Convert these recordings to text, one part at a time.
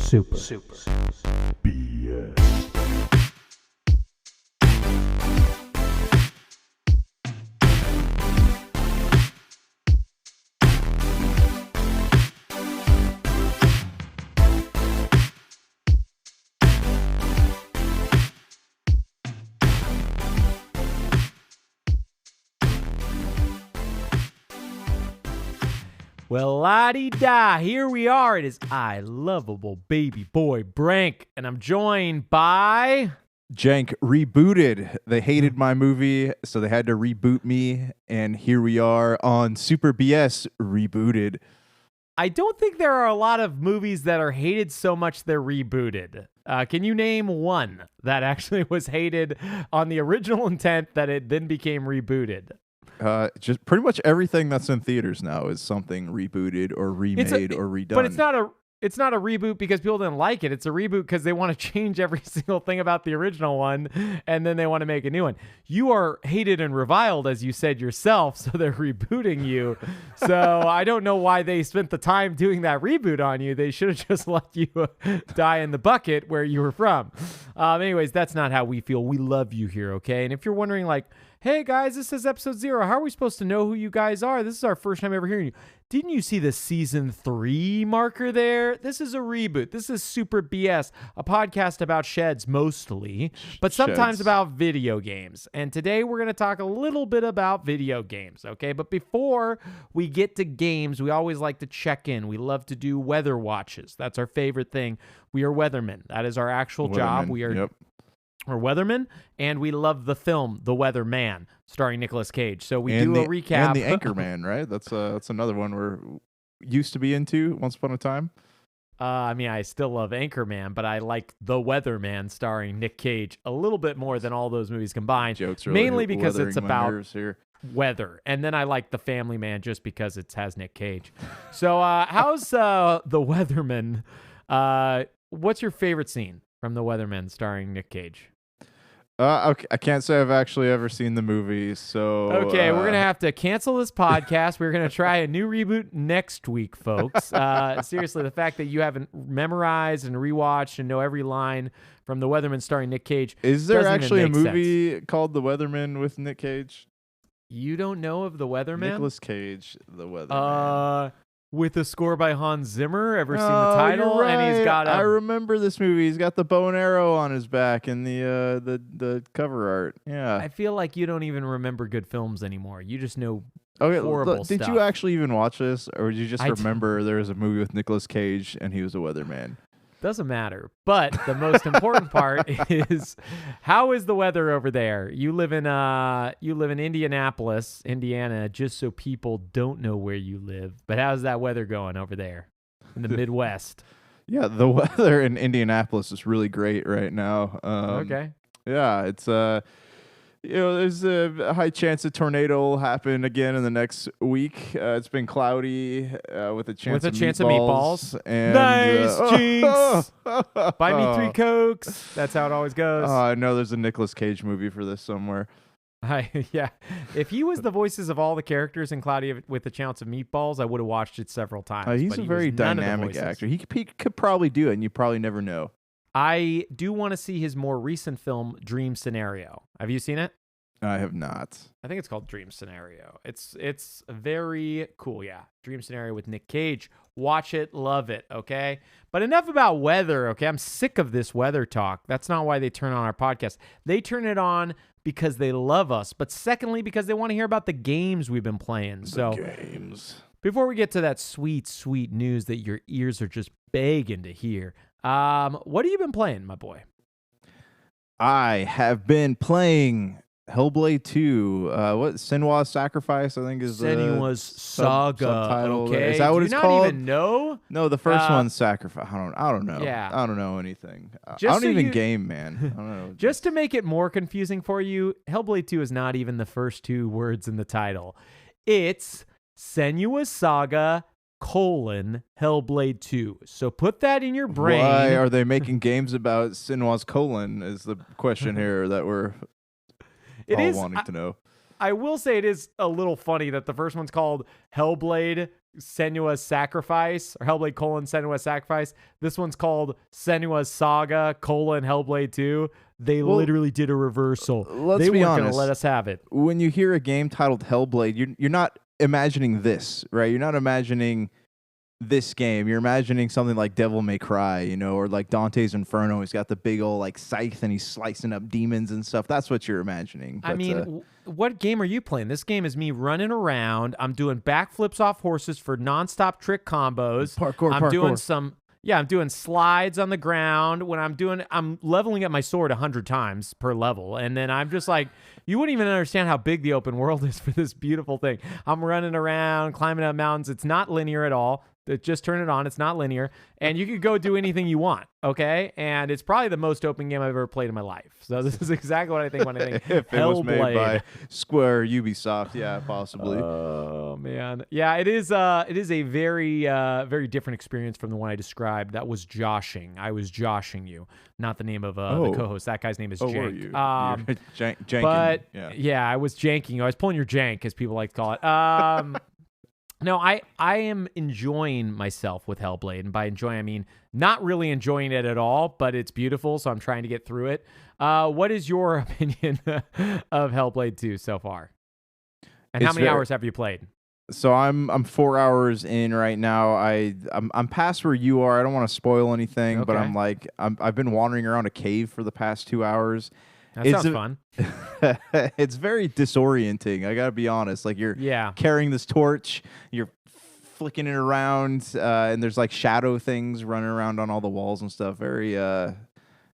BS. Well, la-di-da, here we are. It is I, lovable baby boy Brank, and I'm joined by... Jank rebooted. They hated my movie, so they had to reboot me, and here we are on Super BS rebooted. I don't think there are a lot of movies that are hated so much they're rebooted. Can you name one that actually was hated on the original intent that it then became rebooted? Just pretty much everything that's in theaters now is something rebooted or remade or redone. But it's not a reboot because people didn't like it. It's a reboot because they want to change every single thing about the original one, and then they want to make a new one. You are hated and reviled, as you said yourself, so they're rebooting you. So I don't know why they spent the time doing that reboot on you. They should have just let you die in the bucket where you were from. Anyways, that's not how we feel. We love you here, okay? And if you're wondering, like, hey guys, this is episode 0. How are we supposed to know who you guys are? This is our first time ever hearing you. Didn't you see the season 3 marker there? This is a reboot. This is Super BS, a podcast about sheds mostly, but sometimes about video games. And today we're going to talk a little bit about video games, okay? But before we get to games, we always like to check in. We love to do weather watches. That's our favorite thing. We are weathermen. That is our actual job. We are... Yep. We're weathermen, and we love the film The Weather Man, starring Nicolas Cage. So we do a recap. And The Anchorman, right? That's another one we're used to be into once upon a time. I mean, I still love Anchorman, but I like The Weather Man, starring Nick Cage, a little bit more than all those movies combined. Jokes really mainly because it's about here. weather. And then I like The Family Man just because it has Nick Cage. So how's The Weatherman? What's your favorite scene from The Weatherman, starring Nick Cage? Okay, I can't say I've actually ever seen the movie, so... Okay, we're going to have to cancel this podcast. We're going to try a new reboot next week, folks. Seriously, the fact that you haven't memorized and rewatched and know every line from The Weatherman starring Nick Cage... Is there actually a movie called The Weatherman with Nick Cage? You don't know of The Weatherman? Nicolas Cage, The Weatherman. With a score by Hans Zimmer. Ever seen the title? You're right. And he's got I remember this movie. He's got the bow and arrow on his back in the cover art. Yeah. I feel like you don't even remember good films anymore. You just know horrible stuff. Did you actually even watch this, or did you just remember there was a movie with Nicolas Cage and he was a weatherman? Doesn't matter. But the most important part is, how is the weather over there? You live in Indianapolis, Indiana, just so people don't know where you live. But how's that weather going over there in the Midwest? Yeah, the weather in Indianapolis is really great right now. Okay. Yeah, it's there's a high chance a tornado will happen again in the next week. It's been cloudy with a chance of meatballs. And, nice, Jinx! Buy me 3 Cokes. That's how it always goes. I know there's a Nicolas Cage movie for this somewhere. Yeah. If he was the voices of all the characters in Cloudy with a Chance of Meatballs, I would have watched it several times. He's a very dynamic actor. He could probably do it, and you probably never know. I do want to see his more recent film, Dream Scenario. Have you seen it? I have not. I think it's called Dream Scenario. It's very cool, yeah. Dream Scenario with Nick Cage. Watch it, love it, okay? But enough about weather, okay? I'm sick of this weather talk. That's not why they turn on our podcast. They turn it on because they love us, but secondly, because they want to hear about the games we've been playing. Games. Before we get to that sweet, sweet news that your ears are just begging to hear, what have you been playing, my boy? I have been playing Hellblade 2. What Senua's Sacrifice, I think, is Senua's Saga. Subtitle. Okay. Is that what it's called? Do you not even know? No, the first one's Sacrifice. I don't know. Yeah. I don't know anything. I don't even game, man. I don't know. Just to make it more confusing for you, Hellblade 2 is not even the first 2 words in the title. It's Senua's Saga, Hellblade 2. So put that in your brain. Why are they making games about Senua's colon is the question here that we're wanting to know. I will say it is a little funny that the first one's called Hellblade, Senua's Sacrifice, or Hellblade: Senua's Sacrifice. This one's called Senua's Saga: Hellblade 2. They literally did a reversal. They weren't going to let us have it. When you hear a game titled Hellblade, you're not imagining this, right? You're not imagining this game. You're imagining something like Devil May Cry, you know, or like Dante's Inferno. He's got the big old like scythe and he's slicing up demons and stuff. That's what you're imagining. But, I mean, what game are you playing? This game is me running around. I'm doing backflips off horses for nonstop trick combos. Parkour. I'm doing slides on the ground. I'm leveling up my sword 100 times per level. And then I'm just like, you wouldn't even understand how big the open world is for this beautiful thing. I'm running around, climbing up mountains. It's not linear at all. Just turn it on. It's not linear. And you could go do anything you want, okay? And it's probably the most open game I've ever played in my life. So this is exactly what I think when I think if it was made by Square, Ubisoft, yeah, possibly. Oh, man. Yeah, it is a very, very different experience from the one I described. That was joshing. I was joshing you, not the name of the co-host. That guy's name is Jank. Were you? Janking. But, yeah, I was janking you. I was pulling your jank, as people like to call it. No, I am enjoying myself with Hellblade, and by enjoying I mean not really enjoying it at all, but it's beautiful, so I'm trying to get through it. What is your opinion of Hellblade 2 so far? And how many hours have you played? So I'm 4 hours in right now. I'm past where you are. I don't want to spoil anything, but I've been wandering around a cave for the past 2 hours. That sounds fun. It's very disorienting. I gotta be honest. Like you're carrying this torch, you're flicking it around, and there's like shadow things running around on all the walls and stuff. Very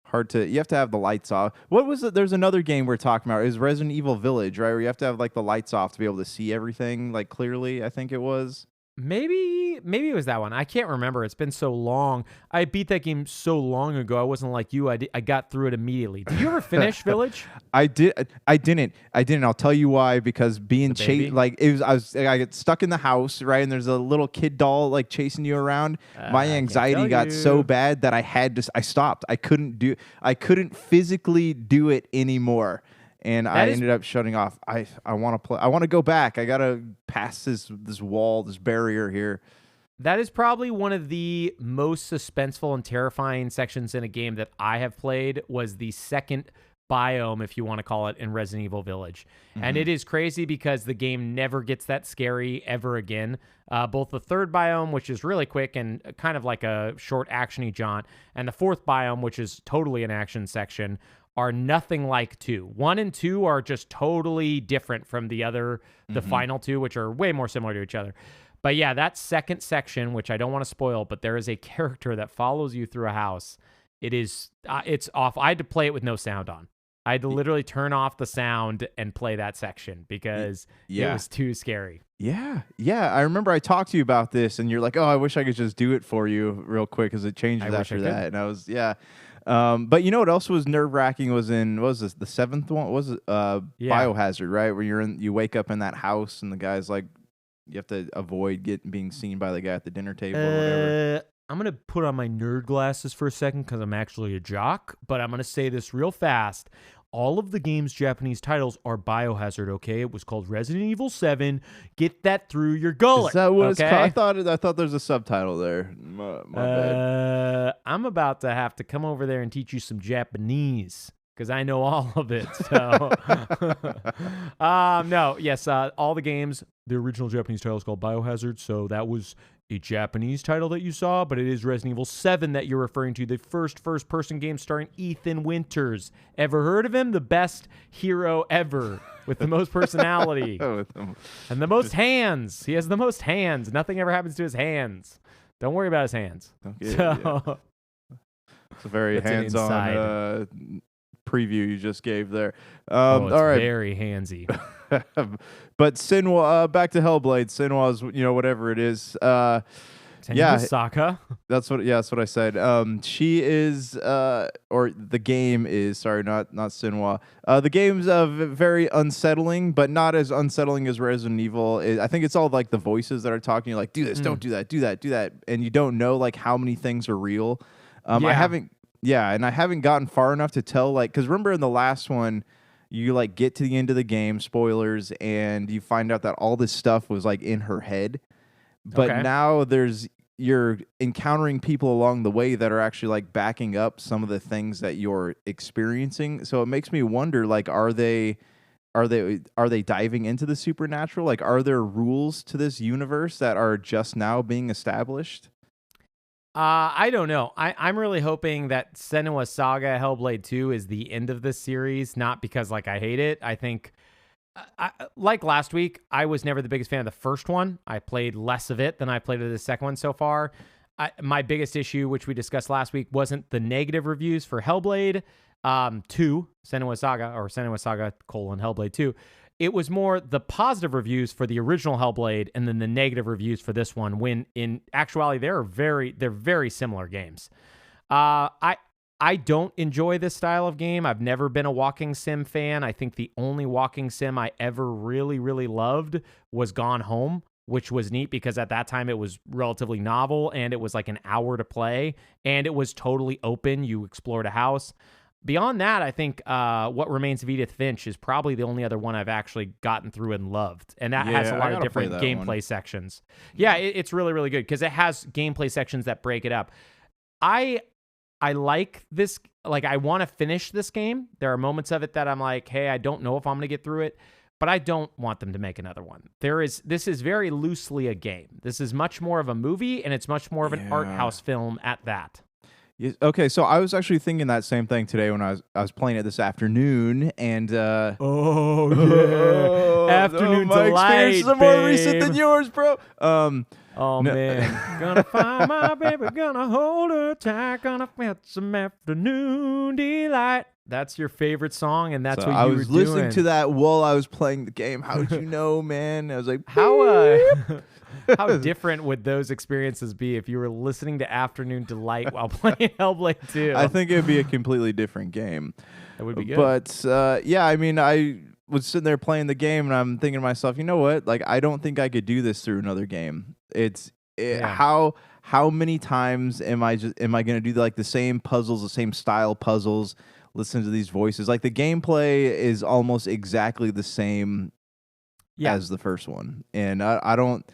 hard to. You have to have the lights off. What was it? There's another game we're talking about. It was Resident Evil Village, right? Where you have to have like the lights off to be able to see everything like clearly. I think it was. Maybe it was that one. I can't remember. It's been so long. I beat that game so long ago. I wasn't like you. I got through it immediately. Did you ever finish Village? I didn't. I'll tell you why. Because being chased, like I get stuck in the house, right? And there's a little kid doll like chasing you around. My anxiety got so bad that I stopped. I couldn't physically do it anymore. And I ended up shutting off. I want to play. I want to go back. I gotta pass this wall, this barrier here. That is probably one of the most suspenseful and terrifying sections in a game that I have played. Was the second biome, if you want to call it, in Resident Evil Village, and it is crazy because the game never gets that scary ever again. Both the third biome, which is really quick and kind of like a short actiony jaunt, and the fourth biome, which is totally an action section, are nothing like 2. 1 and 2 are just totally different from the final 2, which are way more similar to each other. But yeah, that second section, which I don't want to spoil, but there is a character that follows you through a house. It's off. I had to play it with no sound on. I had to literally turn off the sound and play that section because it was too scary. Yeah. I remember I talked to you about this, and you're like, "Oh, I wish I could just do it for you real quick," because it changes after that. And I was, but you know what else was nerve-wracking was what was this, the 7th one? What was it Biohazard, right? Where you wake up in that house and the guy's like, you have to avoid being seen by the guy at the dinner table or whatever. I'm going to put on my nerd glasses for a second because I'm actually a jock, but I'm going to say this real fast. All of the game's Japanese titles are Biohazard, okay? It was called Resident Evil 7. Get that through your gullet. Is that what it's called? I thought there's a subtitle there. My bad. I'm about to have to come over there and teach you some Japanese because I know all of it. So, all the games, the original Japanese title is called Biohazard, so that was a Japanese title that you saw, but it is Resident Evil 7 that you're referring to, the first-person game starring Ethan Winters. Ever heard of him? The best hero ever, with the most personality. And the most hands. He has the most hands. Nothing ever happens to his hands. Don't worry about his hands. It's a very hands-on preview you just gave there. It's all right. Very handsy. But Senua, back to Hellblade. Senua's, whatever it is. Saga. That's what I said. She is, or the game is. Sorry, not Senua. The game's very unsettling, but not as unsettling as Resident Evil. I think it's all like the voices that are talking. You're like, do this, don't do that, do that, do that, and you don't know like how many things are real. I haven't gotten far enough to tell. Like, because remember in the last one, you like get to the end of the game, spoilers, and you find out that all this stuff was like in her head. but Okay. now you're encountering people along the way that are actually like backing up some of the things that you're experiencing. So it makes me wonder, like, are they diving into the supernatural? Like, are there rules to this universe that are just now being established? I don't know. I'm really hoping that Senua Saga Hellblade 2 is the end of this series, not because like I hate it. I think like last week, I was never the biggest fan of the first one. I played less of it than I played of the second one so far. My biggest issue, which we discussed last week, wasn't the negative reviews for Hellblade 2, Senua Saga, or Senua Saga Hellblade 2. It was more the positive reviews for the original Hellblade and then the negative reviews for this one, when in actuality they're very similar games. I don't enjoy this style of game. I've never been a walking sim fan. I think the only walking sim I ever really loved was Gone Home, which was neat because at that time it was relatively novel and it was like an hour to play and it was totally open. You explored a house. Beyond that, I think What Remains of Edith Finch is probably the only other one I've actually gotten through and loved. And that has a lot of different gameplay sections. Yeah, it's really good because it has gameplay sections that break it up. I like this. Like, I want to finish this game. There are moments of it that I'm like, hey, I don't know if I'm going to get through it, but I don't want them to make another one. This is very loosely a game. This is much more of a movie, and it's much more of an art house film at that. Okay, so I was actually thinking that same thing today when I was playing it this afternoon, and oh yeah, afternoon my delight, experiences are more recent than yours, bro. Oh man, gonna find my baby, gonna hold her tight, gonna get some afternoon delight. That's your favorite song, and that's so what I you was were listening doing. to that while I was playing the game. How did you know, man? I was like, How different would those experiences be if you were listening to Afternoon Delight while playing Hellblade 2? I think it'd be a completely different game. That would be good. But yeah, I mean, I was sitting there playing the game, and I'm thinking to myself, you know what? Like, I don't think I could do this through another game. How many times am I going to do like the same puzzles, the same style puzzles? Listen to these voices. Like, the gameplay is almost exactly the same as the first one, and I don't.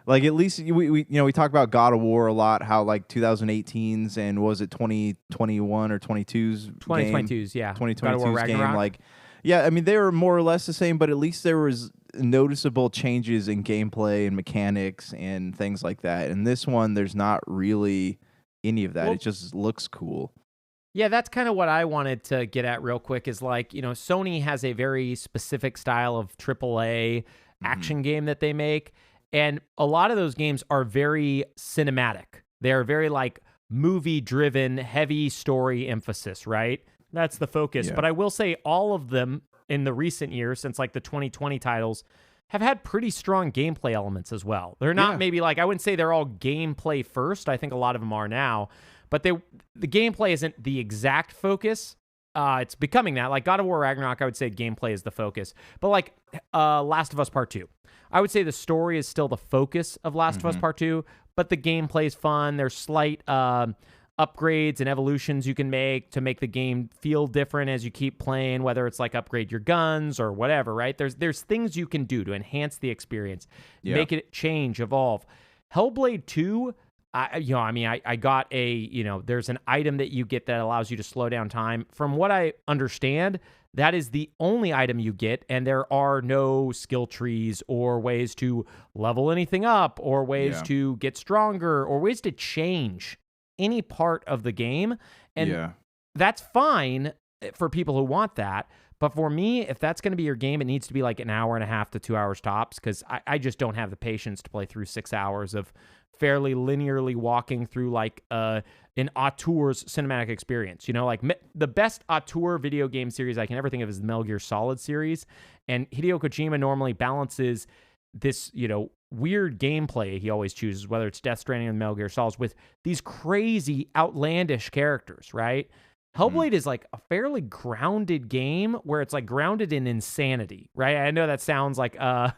Like, at least we talk about God of War a lot, how like 2018's and was it 2021 or 22's 2022's, yeah. 2022's game. Like, yeah, I mean, they were more or less the same, but at least there was noticeable changes in gameplay and mechanics and things like that. And this one, there's not really any of that. Well, it just looks cool. Yeah, that's kind of what I wanted to get at real quick is like, Sony has a very specific style of AAA action game that they make. And a lot of those games are very cinematic. They're very like movie-driven, heavy story emphasis, right? That's the focus. Yeah. But I will say all of them in the recent years, since like the 2020 titles, have had pretty strong gameplay elements as well. They're not maybe like, I wouldn't say they're all gameplay first. I think a lot of them are now. But the gameplay isn't the exact focus. It's becoming that. Like God of War Ragnarok, I would say gameplay is the focus. But like Last of Us Part 2. I would say the story is still the focus of Last of Us Part 2, but the gameplay is fun. There's slight upgrades and evolutions you can make to make the game feel different as you keep playing, whether it's like upgrade your guns or whatever, right? There's things you can do to enhance the experience, make it change, evolve. Hellblade 2, I got there's an item that you get that allows you to slow down time. From what I understand, that is the only item you get, and there are no skill trees or ways to level anything up or ways to get stronger or ways to change any part of the game. And that's fine for people who want that. But for me, if that's going to be your game, it needs to be like an hour and a half to 2 hours tops, because I just don't have the patience to play through 6 hours of fairly linearly walking through like an auteur's cinematic experience. Like the best auteur video game series I can ever think of is the Metal Gear Solid series. And Hideo Kojima normally balances this, weird gameplay he always chooses, whether it's Death Stranding and Metal Gear Solid, with these crazy, outlandish characters, right? Hellblade is like a fairly grounded game where it's like grounded in insanity, right? I know that sounds like an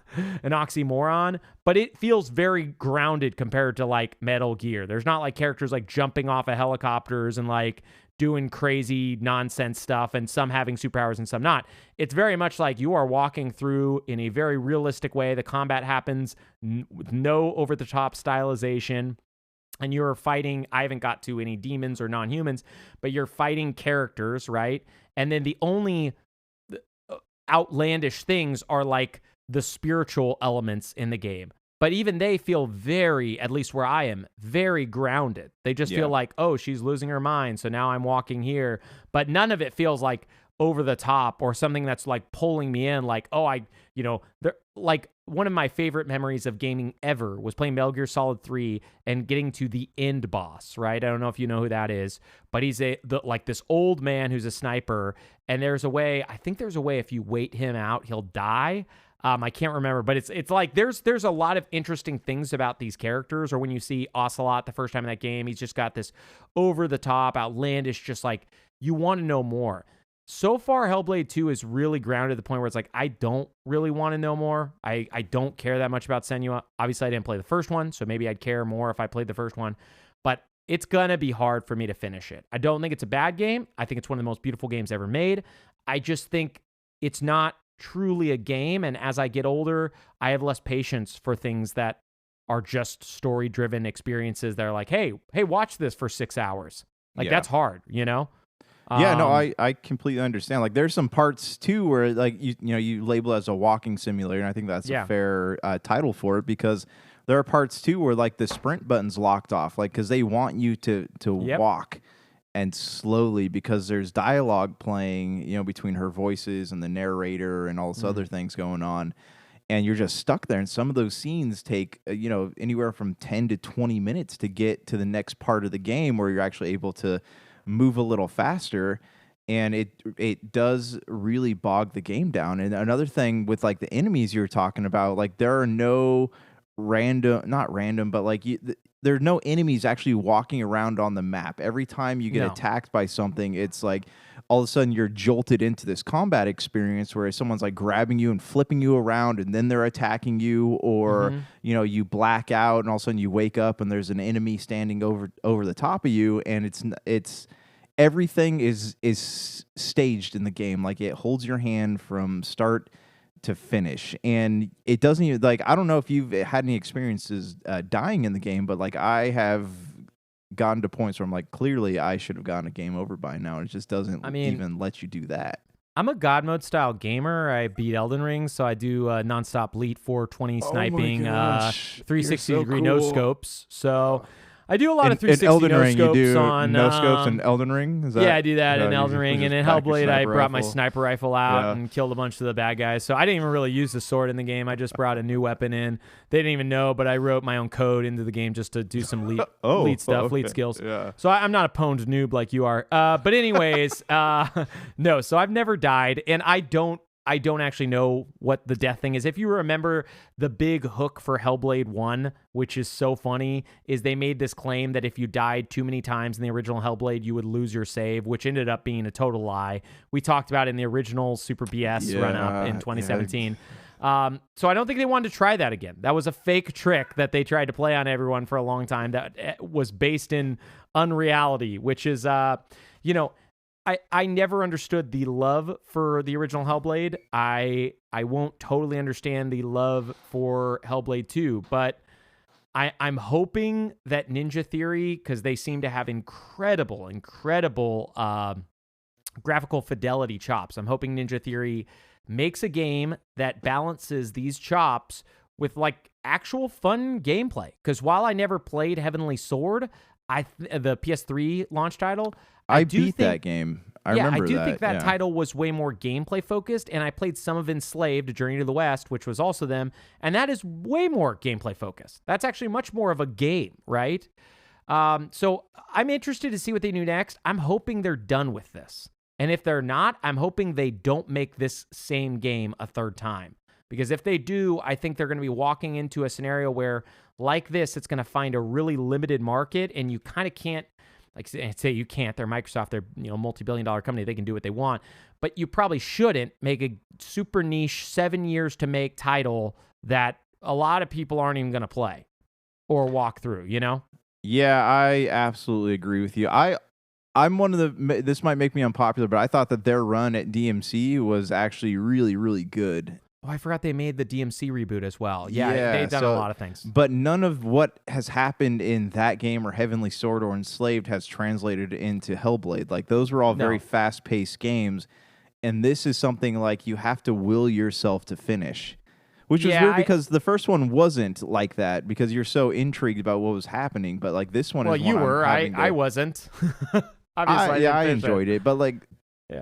oxymoron, but it feels very grounded compared to like Metal Gear. There's not like characters like jumping off of helicopters and like doing crazy nonsense stuff and some having superpowers and some not. It's very much like you are walking through in a very realistic way. The combat happens with no over-the-top stylization. And you're fighting, I haven't got to any demons or non-humans, but you're fighting characters, right? And then the only outlandish things are like the spiritual elements in the game. But even they feel very, at least where I am, very grounded. They just feel like, oh, she's losing her mind, so now I'm walking here. But none of it feels like over the top or something that's like pulling me in, like, oh, like one of my favorite memories of gaming ever was playing Metal Gear Solid 3 and getting to the end boss, right? I don't know if you know who that is, but he's like this old man who's a sniper, and I think there's a way if you wait him out, he'll die. I can't remember, but it's like there's a lot of interesting things about these characters. Or when you see Ocelot the first time in that game, he's just got this over-the-top, outlandish, just like you want to know more. So far, Hellblade 2 is really grounded to the point where it's like, I don't really want to know more. I don't care that much about Senua. Obviously, I didn't play the first one, so maybe I'd care more if I played the first one. But it's going to be hard for me to finish it. I don't think it's a bad game. I think it's one of the most beautiful games ever made. I just think it's not truly a game, and as I get older, I have less patience for things that are just story-driven experiences that are like, hey, watch this for 6 hours. Like, that's hard, you know? Yeah, no, I completely understand. Like, there's some parts too where like you label it as a walking simulator, and I think that's a fair title for it, because there are parts too where like the sprint button's locked off, like because they want you to walk and slowly, because there's dialogue playing, between her voices and the narrator and all this other things going on, and you're just stuck there. And some of those scenes take anywhere from 10 to 20 minutes to get to the next part of the game where you're actually able to move a little faster, and it does really bog the game down. And another thing with like the enemies you're talking about, like there are no not random, but like there are no enemies actually walking around on the map. Every time you get attacked by something, it's like all of a sudden you're jolted into this combat experience where someone's like grabbing you and flipping you around, and then they're attacking you, or you black out and all of a sudden you wake up and there's an enemy standing over the top of you, and it's everything is staged in the game. Like, it holds your hand from start to finish, and it doesn't even, like, I don't know if you've had any experiences dying in the game, but like I have gotten to points where I'm like, clearly I should have gotten a game over by now, and it just doesn't even let you do that. I'm a God mode style gamer. I beat Elden Ring, so I do nonstop Elite 420 sniping, 360 degree no scopes. So I do a lot of 360 Elden no Ring, scopes you do on no scopes in Elden Ring. Is that, yeah, I do that in Elden Ring, and in Hellblade, I brought my rifle. sniper rifle out and killed a bunch of the bad guys. So I didn't even really use the sword in the game. I just brought a new weapon in. They didn't even know, but I wrote my own code into the game just to do some lead stuff, lead skills. Yeah. So I'm not a pwned noob like you are. But anyways, no. So I've never died, and I don't actually know what the death thing is. If you remember, the big hook for Hellblade 1, which is so funny, is they made this claim that if you died too many times in the original Hellblade, you would lose your save, which ended up being a total lie. We talked about it in the original Super BS run-up in 2017. So I don't think they wanted to try that again. That was a fake trick that they tried to play on everyone for a long time that was based in unreality, which is, I never understood the love for the original Hellblade. I won't totally understand the love for Hellblade 2, but I'm hoping that Ninja Theory, because they seem to have incredible graphical fidelity chops. I'm hoping Ninja Theory makes a game that balances these chops with like actual fun gameplay. Because while I never played Heavenly Sword, the PS3 launch title, I beat that game. I remember that. I do think that title was way more gameplay focused, and I played some of Enslaved, A Journey to the West, which was also them, and that is way more gameplay focused. That's actually much more of a game, right? So I'm interested to see what they do next. I'm hoping they're done with this. And if they're not, I'm hoping they don't make this same game a third time. Because if they do, I think they're going to be walking into a scenario where, like this, it's going to find a really limited market, and you kind of can't, like say you can't, they're Microsoft, they're multi-billion-dollar company, they can do what they want, but you probably shouldn't make a super niche 7 years to make title that a lot of people aren't even going to play or walk through, Yeah, I absolutely agree with you. I'm one of the. This might make me unpopular, but I thought that their run at DMC was actually really, really good. Oh, I forgot they made the DMC reboot as well. Yeah, they've done a lot of things. But none of what has happened in that game or Heavenly Sword or Enslaved has translated into Hellblade. Like those were all very fast-paced games, and this is something like you have to will yourself to finish. Which is weird because the first one wasn't like that because you're so intrigued about what was happening. But like this one, well, you were. I wasn't. Obviously, I enjoyed it, but like.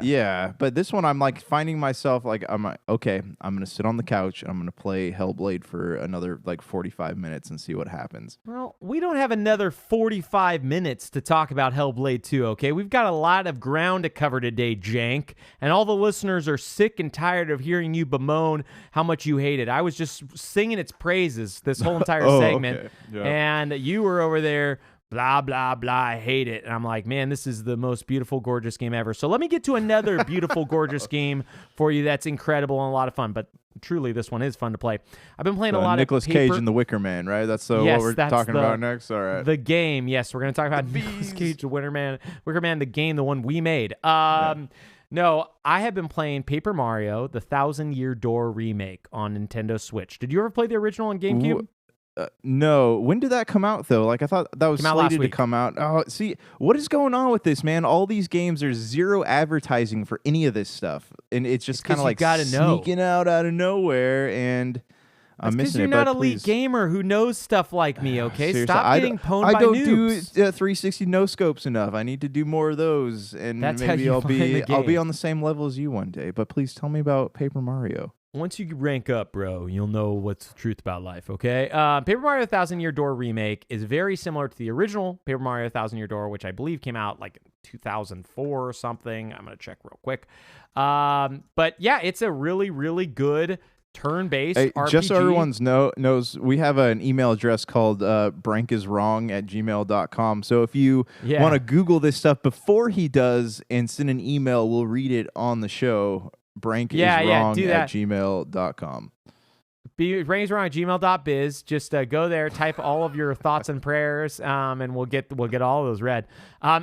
Yeah, but this one I'm like finding myself like I'm like, okay, I'm gonna sit on the couch and I'm gonna play Hellblade for another like 45 minutes and see what happens. Well, we don't have another 45 minutes to talk about Hellblade 2, okay? We've got a lot of ground to cover today, Jank, and all the listeners are sick and tired of hearing you bemoan how much you hate it. I was just singing its praises this whole entire segment, okay. Yeah. and you were over there blah, blah, blah, I hate it. And I'm like, man, this is the most beautiful, gorgeous game ever. So let me get to another beautiful, gorgeous game for you that's incredible and a lot of fun. But truly, this one is fun to play. I've been playing a lot Nicolas of Nicolas Cage and the Wicker Man, right? That's what we're talking about next? All right. The game, yes. We're going to talk about Nicolas Cage, the Wicker Man, the game, the one we made. No, I have been playing Paper Mario, the 1,000-Year Door remake on Nintendo Switch. Did you ever play the original on GameCube? No. When did that come out, though? Like, I thought that was slated to come out. Oh, see, what is going on with this, man? All these games, there's zero advertising for any of this stuff. And it's just kind of like sneaking out of nowhere, and I'm missing it. Because you're not a elite gamer who knows stuff like me, okay? Seriously, Stop getting pwned by noobs. I don't do 360 no-scopes enough. I need to do more of those, and maybe I'll be on the same level as you one day. But please tell me about Paper Mario. Once you rank up, bro, you'll know what's the truth about life, okay? Paper Mario 1,000-Year Door remake is very similar to the original Paper Mario 1,000-Year Door, which I believe came out like 2004 or something. I'm going to check real quick. But yeah, it's a really, really good turn-based RPG. Just so everyone knows, we have an email address called brankiswrong@gmail.com. So if you want to Google this stuff before he does and send an email, we'll read it on the show. brankiswrong@gmail.com. brankiswrong@gmail.biz. Just go there, type all of your thoughts and prayers, and we'll get all of those read.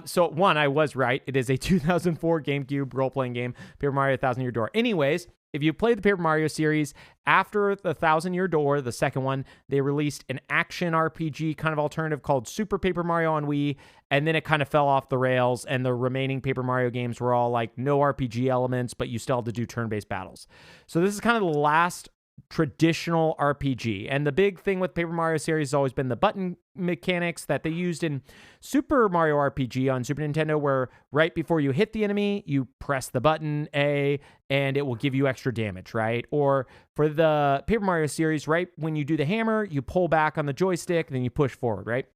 So one, I was right. It is a 2004 GameCube role-playing game, Paper Mario 1,000-Year Door. Anyways, if you played the Paper Mario series, after the 1,000-Year Door, the second one, they released an action RPG kind of alternative called Super Paper Mario on Wii, and then it kind of fell off the rails, and the remaining Paper Mario games were all like no RPG elements, but you still had to do turn-based battles. So this is kind of the last traditional RPG. And the big thing with Paper Mario series has always been the button mechanics that they used in Super Mario RPG on Super Nintendo, where right before you hit the enemy, you press the button A and it will give you extra damage, right? Or for the Paper Mario series, right when you do the hammer, you pull back on the joystick, then you push forward, right?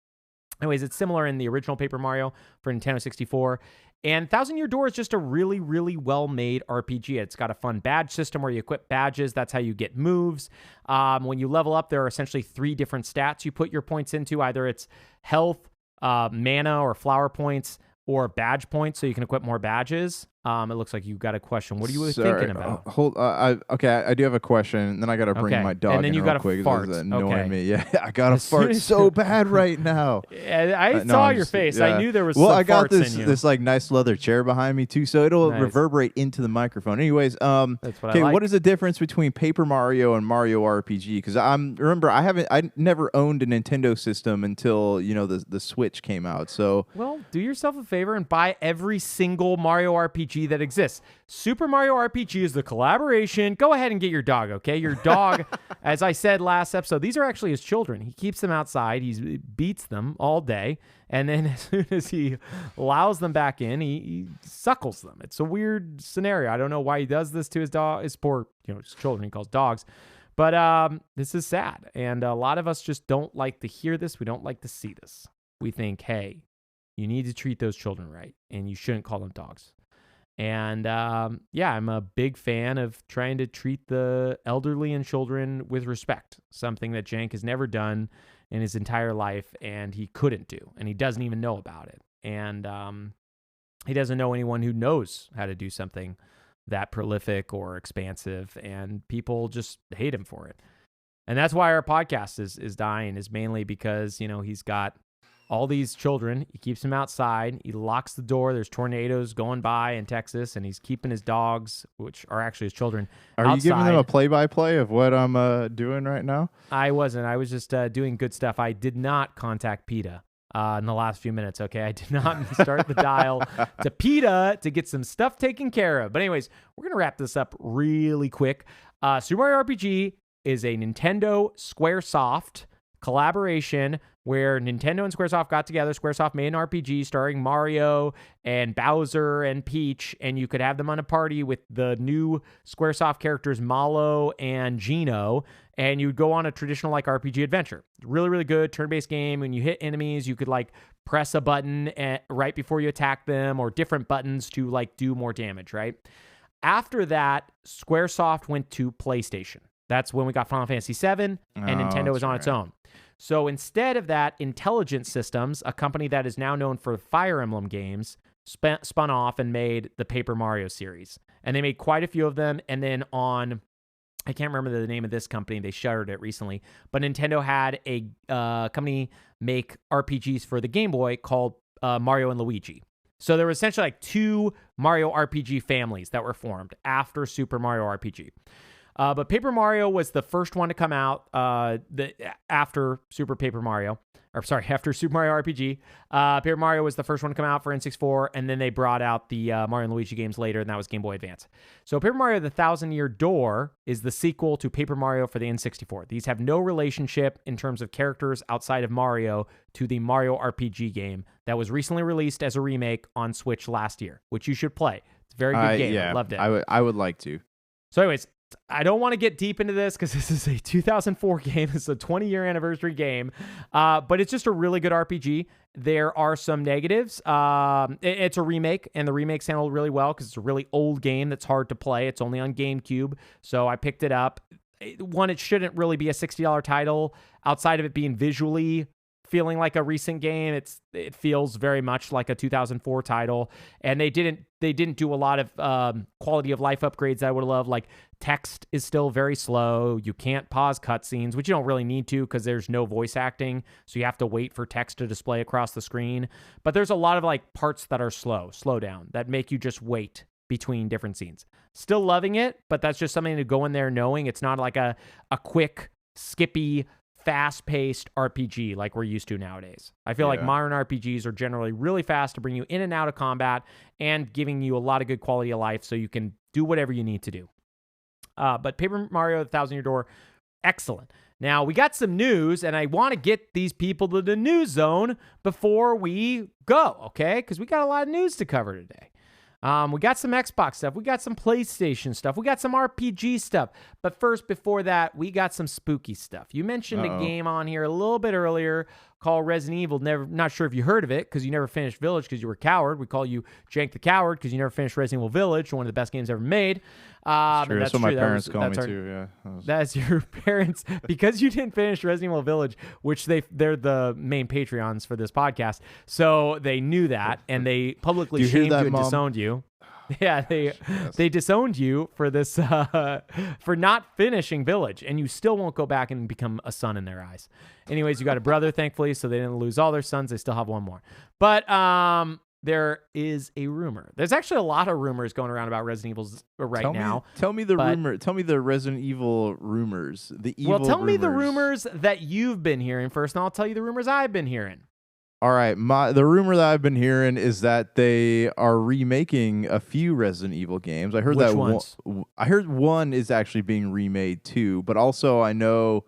Anyways, it's similar in the original Paper Mario for Nintendo 64. And 1,000-Year Door is just a really, really well-made RPG. It's got a fun badge system where you equip badges. That's how you get moves. When you level up, there are essentially 3 different stats you put your points into. Either it's health, mana, or flower points, or badge points, so you can equip more badges. It looks like you got a question. What are you thinking about? I do have a question, and then I got to bring my dog and then in you real gotta quick. fart. It's annoying me. Yeah, I got to fart so bad right now. I saw your face. Yeah. I knew there was some I got farts in you. this like nice leather chair behind me too, so it'll reverberate into the microphone. Anyways, that's what I like. What is the difference between Paper Mario and Mario RPG? Because I never owned a Nintendo system until the Switch came out. So do yourself a favor and buy every single Mario RPG that exists. Super Mario RPG is the collaboration. Go ahead and get your dog, okay? Your dog, as I said last episode, these are actually his children. He keeps them outside. He beats them all day. And then as soon as he allows them back in, he suckles them. It's a weird scenario. I don't know why he does this to his dog. His poor, his children he calls dogs. But this is sad. And a lot of us just don't like to hear this. We don't like to see this. We think, hey, you need to treat those children right. And you shouldn't call them dogs. And I'm a big fan of trying to treat the elderly and children with respect, something that Jank has never done in his entire life, and he couldn't do, and he doesn't even know about it. And he doesn't know anyone who knows how to do something that prolific or expansive, and people just hate him for it. And that's why our podcast is dying, is mainly because, he's got all these children. He keeps them outside. He locks the door. There's tornadoes going by in Texas, and he's keeping his dogs, which are actually his children, Are outside. you giving them a play-by-play of what I'm doing right now? I wasn't. I was just doing good stuff. I did not contact PETA in the last few minutes, okay? I did not start the dial to PETA to get some stuff taken care of. But anyways, we're going to wrap this up really quick. Super Mario RPG is a Nintendo Squaresoft collaboration where Nintendo and Squaresoft got together. Squaresoft made an RPG starring Mario and Bowser and Peach, and you could have them on a party with the new Squaresoft characters Mallow and Geno, and you would go on a traditional like RPG adventure. Really, really good turn-based game. When you hit enemies, you could like press a button right before you attack them, or different buttons to like do more damage, right? After that, Squaresoft went to PlayStation. That's when we got Final Fantasy VII, and Nintendo was on its own. So instead of that, Intelligent Systems, a company that is now known for Fire Emblem games, spun off and made the Paper Mario series. And they made quite a few of them. And then on, I can't remember the name of this company. They shuttered it recently. But Nintendo had a company make RPGs for the Game Boy called Mario and Luigi. So there were essentially like two Mario RPG families that were formed after Super Mario RPG. But Paper Mario was the first one to come out after Super Mario RPG. Paper Mario was the first one to come out for N64, and then they brought out the Mario and Luigi games later, and that was Game Boy Advance. So Paper Mario The Thousand Year Door is the sequel to Paper Mario for the N64. These have no relationship in terms of characters outside of Mario to the Mario RPG game that was recently released as a remake on Switch last year, which you should play. It's a very good game. Yeah, I loved it. I would like to. So anyways, I don't want to get deep into this because this is a 2004 game. It's a 20-year anniversary game, but it's just a really good RPG. There are some negatives. It's a remake, and the remake's handled really well because it's a really old game that's hard to play. It's only on GameCube, so I picked it up. One, it shouldn't really be a $60 title. Outside of it being visually feeling like a recent game, it feels very much like a 2004 title, and they didn't do a lot of quality of life upgrades that I would have loved. Like, text is still very slow. You can't pause cutscenes, which you don't really need to because there's no voice acting, so you have to wait for text to display across the screen. But there's a lot of like parts that are slow down, that make you just wait between different scenes. Still loving it, but that's just something to go in there knowing it's not like a quick, skippy, fast-paced RPG like we're used to nowadays. I feel like modern RPGs are generally really fast to bring you in and out of combat and giving you a lot of good quality of life so you can do whatever you need to do. But Paper Mario The Thousand Year Door, excellent. Now, we got some news, and I want to get these people to the news zone before we go, okay? Because we got a lot of news to cover today. We got some Xbox stuff. We got some PlayStation stuff. We got some RPG stuff. But first, before that, we got some spooky stuff. You mentioned a game on here a little bit earlier called Resident Evil. Not sure if you heard of it because you never finished Village because you were a coward. We call you Jank the Coward because you never finished Resident Evil Village, one of the best games ever made. That's what my parents call me too. Yeah, that's your parents because you didn't finish Resident Evil Village, which they're the main Patreons for this podcast, so they knew that and they publicly shamed you and disowned you. Yeah, they disowned you for this for not finishing Village, and you still won't go back and become a son in their eyes. Anyways, you got a brother, thankfully, so they didn't lose all their sons. They still have one more. But there is a rumor. There's actually a lot of rumors going around about Resident Evil now. Tell me the rumor. Tell me the Resident Evil rumors. Tell me the rumors that you've been hearing first, and I'll tell you the rumors I've been hearing. All right, the rumor that I've been hearing is that they are remaking a few Resident Evil games. I heard Which ones? I heard one is actually being remade too, but also I know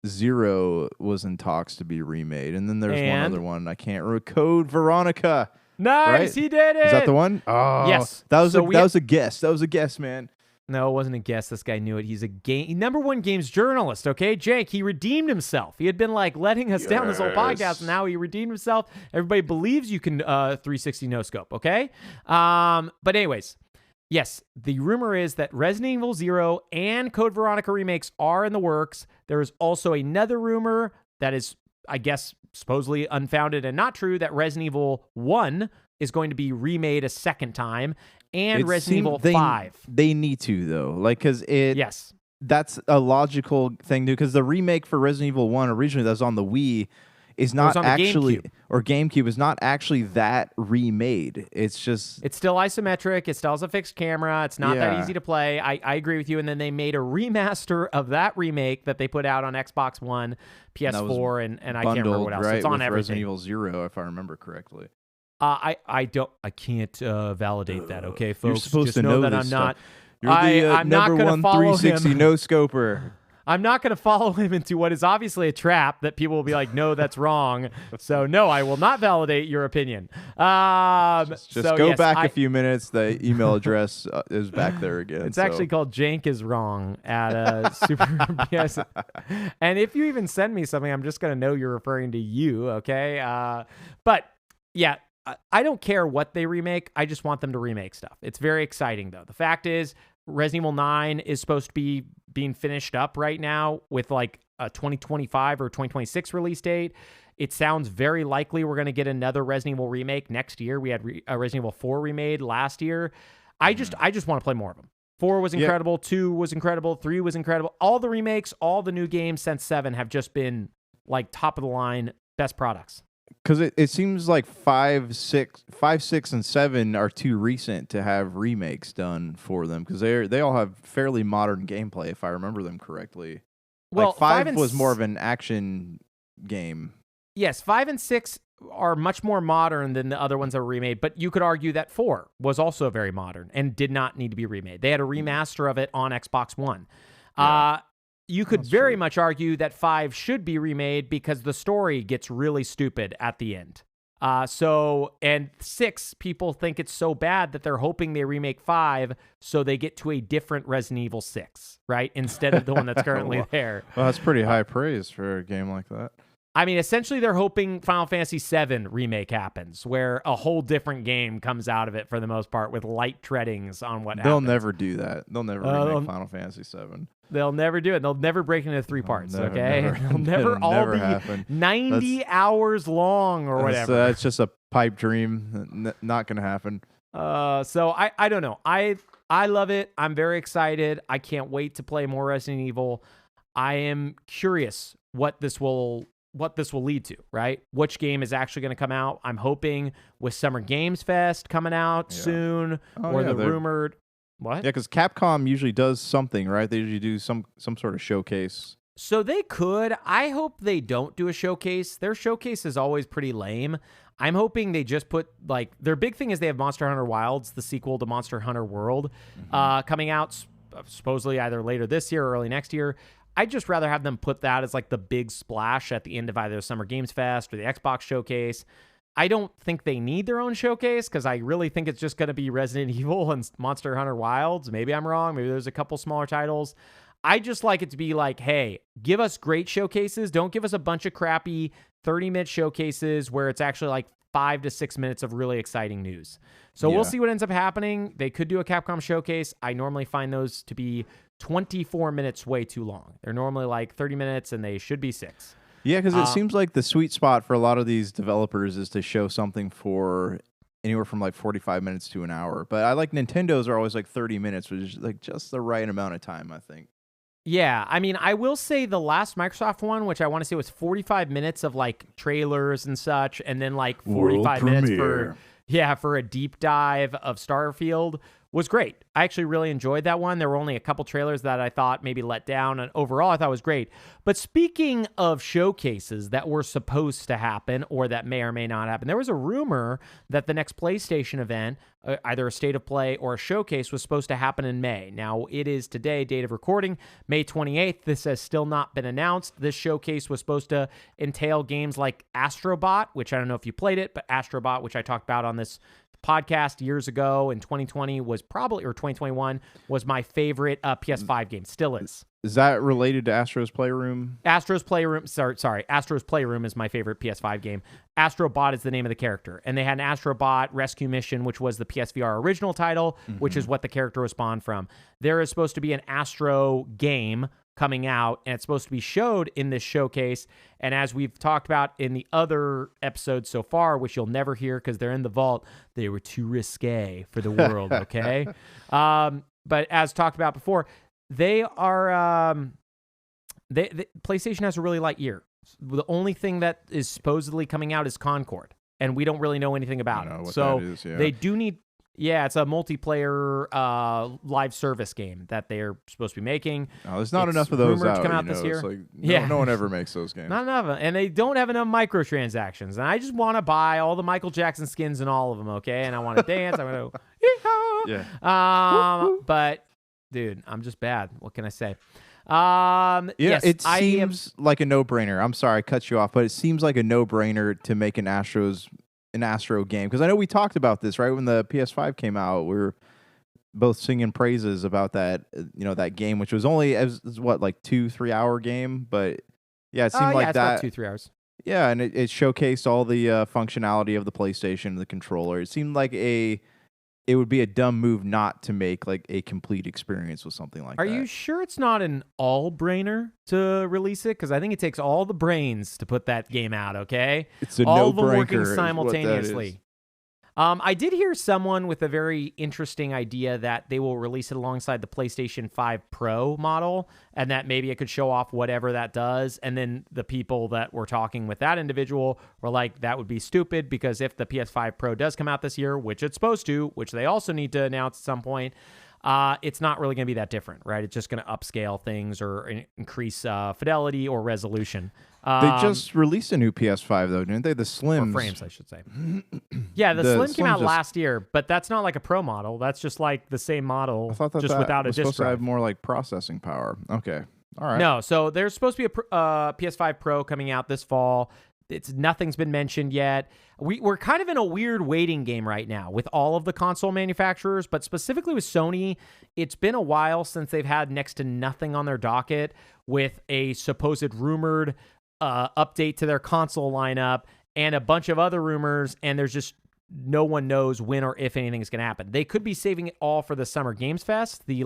Zero was in talks to be remade, and then there's one other one I can't remember. Code Veronica. Nice, right? He did it. Is that the one? Oh, yes. That was a guess. That was a guess, man. No, it wasn't a guess. This guy knew it. He's a number one games journalist, okay? Jake, he redeemed himself. He had been like letting us down this whole podcast, and now he redeemed himself. Everybody believes you can 360 no scope, okay? But anyways, yes, the rumor is that Resident Evil 0 and Code Veronica remakes are in the works. There is also another rumor that is, I guess, supposedly unfounded and not true, that Resident Evil 1 is going to be remade a second time, and Resident Evil 5. They need to, though. Like, because yes, that's a logical thing, dude. Because the remake for Resident Evil 1 originally that was on the Wii, is It was not on the actually, GameCube. or GameCube is not actually that remade. It's just It's still isometric. It still has a fixed camera. It's not that Yeah. easy to play. I agree with you. And then they made a remaster of that remake that they put out on Xbox One, PS4, and I can't remember what else. Right, It's on with everything. Resident Evil 0, if I remember correctly. I can't validate that. Okay, folks. You're supposed Just to know that this I'm not. stuff. You're the I'm not number gonna one follow 360 him. no scoper. I'm not going to follow him into what is obviously a trap that people will be like, no, that's wrong. So no, I will not validate your opinion. Just so, go yes, back a few minutes. The email address is back there again. It's actually called Jank is wrong at Super PS. And if you even send me something, I'm just going to know you're referring to you. Okay. But yeah, I don't care what they remake. I just want them to remake stuff. It's very exciting though. The fact is, Resident Evil 9 is supposed to be being finished up right now with like a 2025 or 2026 release date. It sounds very likely we're going to get another Resident Evil remake next year. We had a Resident Evil 4 remade last year. I just want to play more of them. 4 was incredible. 2 was incredible. 3 was incredible. All the remakes, all the new games since 7 have just been like top of the line best products. Because it seems like 5, 6, and 7 are too recent to have remakes done for them, because they all have fairly modern gameplay, if I remember them correctly. Well, like 5 was more of an action game. Yes, 5 and 6 are much more modern than the other ones that were remade, but you could argue that 4 was also very modern and did not need to be remade. They had a remaster of it on Xbox One. Yeah. You could That's very true. much argue that 5 should be remade because the story gets really stupid at the end. And 6, people think it's so bad that they're hoping they remake 5 so they get to a different Resident Evil 6, right? Instead of the one that's currently there. Well, that's pretty high praise for a game like that. I mean, essentially, they're hoping Final Fantasy VII Remake happens, where a whole different game comes out of it for the most part with light treadings on what They'll happens. never do that. They'll never remake Final Fantasy VII. They'll never do it. They'll never break into 3 parts, Never, okay? never. They'll never It'll all never be happen. 90 hours long or whatever. That's just a pipe dream. Not going to happen. So I don't know. I love it. I'm very excited. I can't wait to play more Resident Evil. I am curious what this will lead to, right? Which game is actually going to come out? I'm hoping with Summer Games Fest coming out soon, or the rumored what? Yeah, because Capcom usually does something, right? They usually do some sort of showcase. So they could. I hope they don't do a showcase. Their showcase is always pretty lame. I'm hoping they just put, like, their big thing is they have Monster Hunter Wilds, the sequel to Monster Hunter World, coming out supposedly either later this year or early next year. I'd just rather have them put that as like the big splash at the end of either Summer Games Fest or the Xbox Showcase. I don't think they need their own showcase because I really think it's just going to be Resident Evil and Monster Hunter Wilds. Maybe I'm wrong. Maybe there's a couple smaller titles. I just like it to be like, hey, give us great showcases. Don't give us a bunch of crappy 30-minute showcases where it's actually like 5 to 6 minutes of really exciting news. So we'll see what ends up happening. They could do a Capcom showcase. I normally find those to be 24 minutes way too long. They're normally like 30 minutes and they should be 6. Yeah, because it seems like the sweet spot for a lot of these developers is to show something for anywhere from like 45 minutes to an hour. But I like Nintendo's are always like 30 minutes, which is like just the right amount of time, I think. Yeah, I mean, I will say the last Microsoft one, which I want to say was 45 minutes of like trailers and such, and then like 45 minutes for a deep dive of Starfield was great. I actually really enjoyed that one. There were only a couple trailers that I thought maybe let down, and overall I thought it was great. But speaking of showcases that were supposed to happen or that may or may not happen, there was a rumor that the next PlayStation event, either a State of Play or a showcase, was supposed to happen in May. Now, it is today, date of recording, May 28th. This has still not been announced. This showcase was supposed to entail games like Astrobot, which I don't know if you played it, but Astrobot, which I talked about on this podcast years ago in 2020 was probably, or 2021 was my favorite PS5 game. Still is. Is that related to Astro's Playroom? Astro's Playroom. Sorry. Astro's Playroom is my favorite PS5 game. Astrobot is the name of the character. And they had an Astrobot Rescue Mission, which was the PSVR original title, which is what the character was spawned from. There is supposed to be an Astro game coming out, and it's supposed to be showed in this showcase. And as we've talked about in the other episodes so far, which you'll never hear because they're in the vault, they were too risque for the world, okay? But as talked about before, they are... PlayStation has a really light year. The only thing that is supposedly coming out is Concord, and we don't really know anything about I don't know it. what So that is, yeah. they do need. Yeah, it's a multiplayer live service game that they're supposed to be making. Oh, there's not It's enough of those rumored out. to come out you know? this year. It's like, Yeah. no one ever makes those games. Not enough, and they don't have enough microtransactions. And I just want to buy all the Michael Jackson skins in all of them, okay? And I want to dance. I want to, Yeah. but dude, I'm just bad. What can I say? Yeah, yes, it seems like a no-brainer. I'm sorry I cut you off, but it seems like a no-brainer to make an Astro game, because I know we talked about this right when the PS5 came out. We were both singing praises about that, that game, which was only as what, like 2-3 hour game, but yeah, it seemed like it's that. about 2-3 hours. Yeah, and it showcased all the functionality of the PlayStation and the controller. It seemed like it would be a dumb move not to make like a complete experience with something like that. Are you sure it's not an all-brainer to release it? Because I think it takes all the brains to put that game out, okay? It's a all of them no-brainer working is what that simultaneously. is. I did hear someone with a very interesting idea that they will release it alongside the PlayStation 5 Pro model, and that maybe it could show off whatever that does. And then the people that were talking with that individual were like, that would be stupid, because if the PS5 Pro does come out this year, which it's supposed to, which they also need to announce at some point, it's not really going to be that different, right? It's just going to upscale things or increase fidelity or resolution. They just released a new PS5 though, didn't they? The Slims. Or frames, I should say. Yeah, the Slim came out last year, but that's not like a Pro model. That's just like the same model, I thought that just without a was disc supposed to drive. have more like processing power. Okay, all right. No, so there's supposed to be a PS5 Pro coming out this fall. Nothing's been mentioned yet. We're kind of in a weird waiting game right now with all of the console manufacturers, but specifically with Sony, it's been a while since they've had next to nothing on their docket with a supposed rumored update to their console lineup and a bunch of other rumors, and there's just no one knows when or if anything is going to happen. They could be saving it all for the Summer Games Fest, the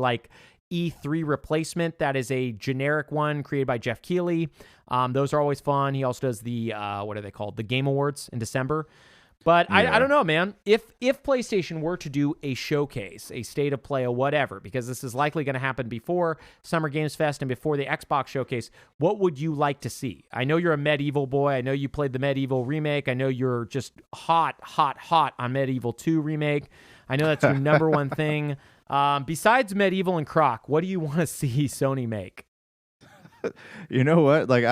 E3 replacement that is a generic one created by Jeff Keighley. Those are always fun. He also does the what are they called? The Game Awards in December. But I don't know, man. If PlayStation were to do a showcase, a state of play, or whatever, because this is likely going to happen before Summer Games Fest and before the Xbox showcase, what would you like to see? I know you're a Medieval boy. I know you played the Medieval remake. I know you're just hot on Medieval 2 remake. I know that's your number one thing. Besides Medieval and Croc, what do you want to see Sony make? You know what? Like,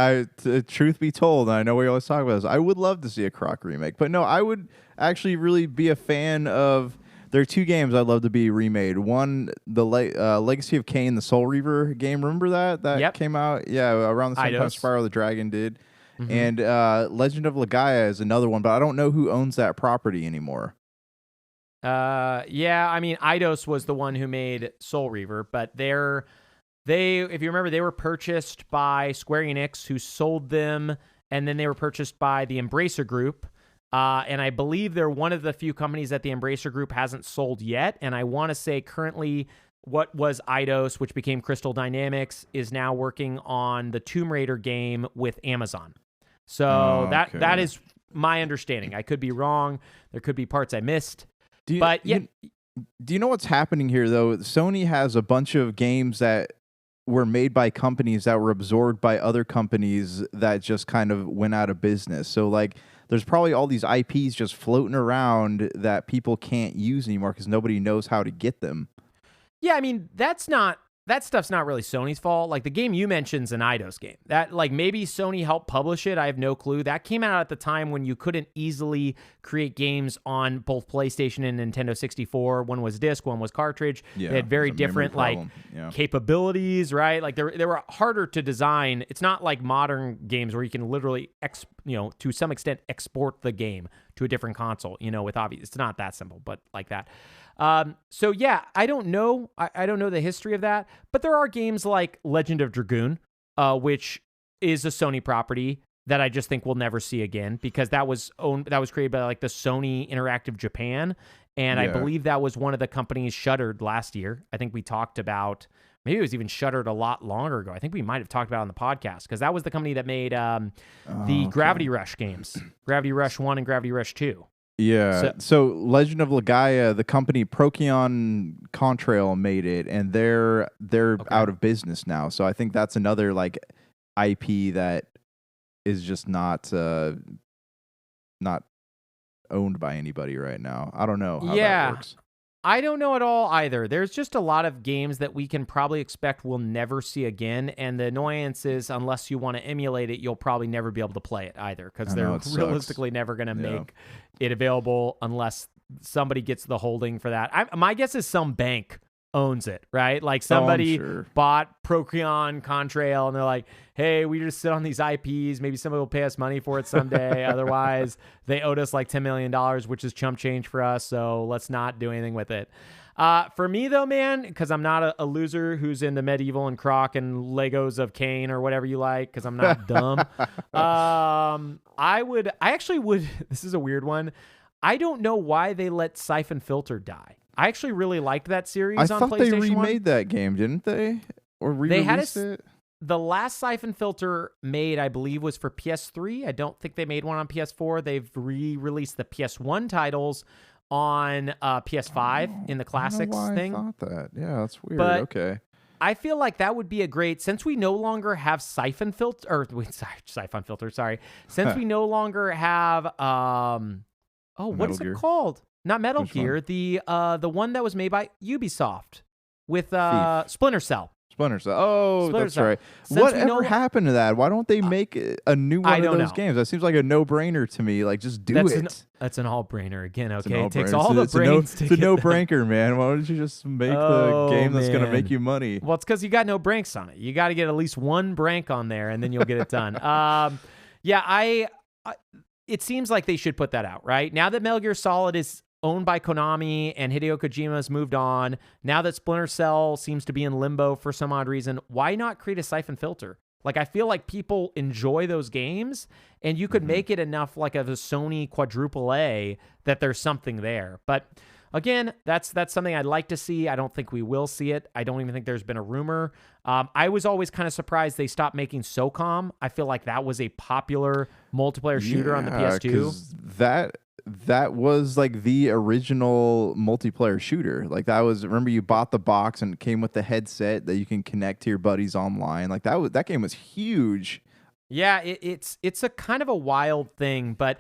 truth be told, and I know we always talk about this, I would love to see a Croc remake. But no, I would actually really be a fan of. There are two games I'd love to be remade. One, the Legacy of Kain, the Soul Reaver game. Remember that? That came out, around the same time Spyro the Dragon did. Mm-hmm. And Legend of Legaia is another one, but I don't know who owns that property anymore. I mean, Eidos was the one who made Soul Reaver, but if you remember, they were purchased by Square Enix, who sold them, and then they were purchased by the Embracer Group. And I believe they're one of the few companies that the Embracer Group hasn't sold yet. And I want to say currently what was Eidos, which became Crystal Dynamics, is now working on the Tomb Raider game with Amazon. So that is my understanding. I could be wrong. There could be parts I missed. Do you know what's happening here, though? Sony has a bunch of games that were made by companies that were absorbed by other companies that just kind of went out of business. So, like, there's probably all these IPs just floating around that people can't use anymore because nobody knows how to get them. Yeah, I mean, that stuff's not really Sony's fault. Like, the game you mentioned's an Eidos game. That, like, maybe Sony helped publish it. I have no clue. That came out at the time when you couldn't easily create games on both PlayStation and Nintendo 64. One was disc, one was cartridge. They had very different, capabilities, right? Like, they were harder to design. It's not like modern games where you can literally, to some extent, export the game to a different console, with obvious. It's not that simple, but like that. So yeah, I don't know. I don't know the history of that, but there are games like Legend of Dragoon, which is a Sony property that I just think we'll never see again because that was created by like the Sony Interactive Japan. And I believe that was one of the companies shuttered last year. I think we talked about, maybe it was even shuttered a lot longer ago. I think we might have talked about it on the podcast because that was the company that made the Gravity Rush games, Gravity Rush 1 and Gravity Rush 2. Yeah. So Legend of Legaia, the company Procyon Contrail made it, and they're out of business now. So I think that's another like IP that is just not owned by anybody right now. I don't know how that works. I don't know at all either. There's just a lot of games that we can probably expect we'll never see again, and the annoyance is unless you want to emulate it, you'll probably never be able to play it either, because they're realistically never going to make it available unless somebody gets the holding for that. My guess is some bank owns it, right? Like somebody bought Procreon, Contrail, and they're like, hey, we just sit on these IPs. Maybe somebody will pay us money for it someday. Otherwise, they owed us like $10 million, which is chump change for us. So let's not do anything with it. For me, though, man, because I'm not a loser who's into Medieval and Croc and Legos of Kane or whatever you like, because I'm not dumb. I actually would. This is a weird one. I don't know why they let Siphon Filter die. I actually really liked that series on PlayStation 1. I thought they remade that game, didn't they? Or re-released it? The last Siphon Filter made, I believe, was for PS3. I don't think they made one on PS4. They've re-released the PS1 titles on PS5 in the classics thing. I thought that. Yeah, that's weird. But okay. I feel like that would be a great, since we no longer have Siphon Filter, since we no longer have, what is it called? Not Metal Gear, the one that was made by Ubisoft with Splinter Cell. That's right. Whatever happened to that? Why don't they make a new one of those games? That seems like a no-brainer to me. Like, just do it. That's an all-brainer again. Okay, it takes all the brains to get. It's a no-brainer, man. Why don't you just make the game that's going to make you money? Well, it's because you got no branks on it. You got to get at least one brank on there, and then you'll get it done. It seems like they should put that out, right? Now that Metal Gear Solid is owned by Konami and Hideo Kojima's moved on, now that Splinter Cell seems to be in limbo for some odd reason, why not create a Siphon Filter? Like, I feel like people enjoy those games, and you could make it enough like of a Sony quadruple A that there's something there. But again, that's something I'd like to see. I don't think we will see it. I don't even think there's been a rumor. I was always kind of surprised they stopped making SOCOM. I feel like that was a popular multiplayer shooter on the PS2. That was like the original multiplayer shooter. Like, that was, remember, you bought the box and it came with the headset that you can connect to your buddies online. Like, that game was huge. Yeah, it's a kind of a wild thing, but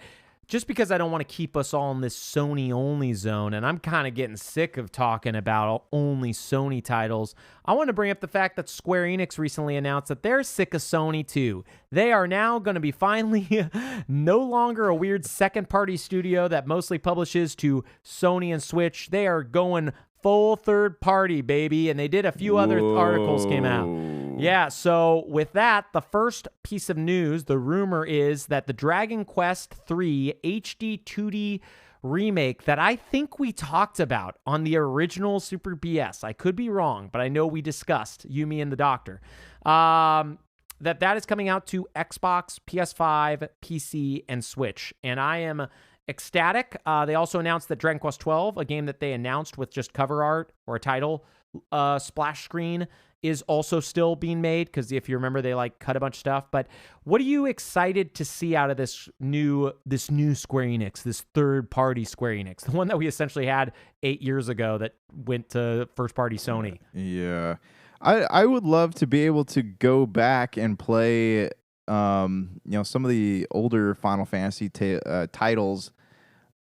just because I don't want to keep us all in this Sony-only zone, and I'm kind of getting sick of talking about only Sony titles, I want to bring up the fact that Square Enix recently announced that they're sick of Sony too. They are now going to be finally no longer a weird second-party studio that mostly publishes to Sony and Switch. They are going full third party, baby. And they did a few other articles came out. Yeah, so with that, the first piece of news, the rumor is that the Dragon Quest III HD 2D remake that I think we talked about on the original Super BS, I could be wrong, but I know we discussed, you, me, and the doctor, that is coming out to Xbox, PS5, PC, and Switch. And I am ecstatic. They also announced that Dragon Quest XII, a game that they announced with just cover art or a title splash screen, is also still being made, because if you remember, they like cut a bunch of stuff. But what are you excited to see out of this new Square Enix, this third-party Square Enix, the one that we essentially had 8 years ago that went to first-party Sony? Yeah. I would love to be able to go back and play some of the older Final Fantasy titles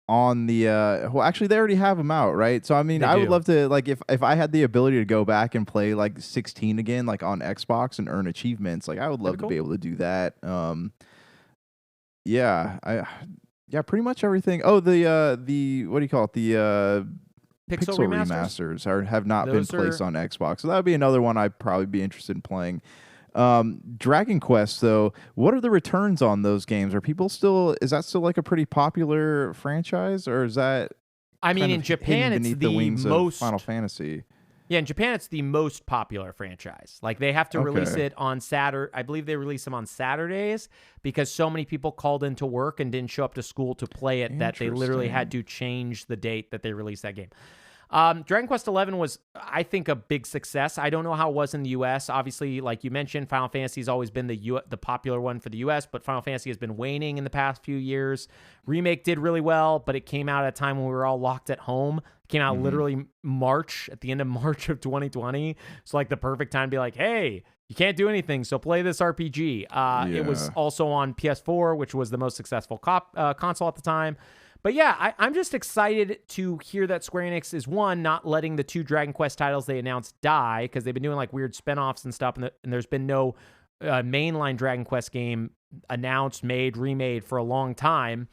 on the well, actually they already have them out, right? So I mean, I would love to, like, if I had the ability to go back and play like 16 again, like on Xbox, and earn achievements, like I would love to be able to do that. Pretty much everything. Oh, the what do you call it? The Pixel remasters have not been placed on Xbox, so that would be another one I'd probably be interested in playing. Dragon Quest, though, what are the returns on those games? Is that still like a pretty popular franchise, or is that, I mean, in Japan it's the most Final Fantasy? Yeah, in Japan it's the most popular franchise. Like, they have to release it on Saturday. I believe they release them on Saturdays because so many people called into work and didn't show up to school to play it that they literally had to change the date that they released that game. Dragon Quest XI was, I think, a big success. I don't know how it was in the U.S. Obviously, like you mentioned, Final Fantasy has always been the popular one for the U.S., but Final Fantasy has been waning in the past few years. Remake did really well, but it came out at a time when we were all locked at home. It came out literally at the end of March of 2020. So, like, the perfect time to be like, hey, you can't do anything, so play this RPG. It was also on PS4, which was the most successful console at the time. But yeah, I'm just excited to hear that Square Enix is, one, not letting the 2 Dragon Quest titles they announced die, because they've been doing like weird spinoffs and stuff, and there's been no mainline Dragon Quest game announced, made, remade for a long time.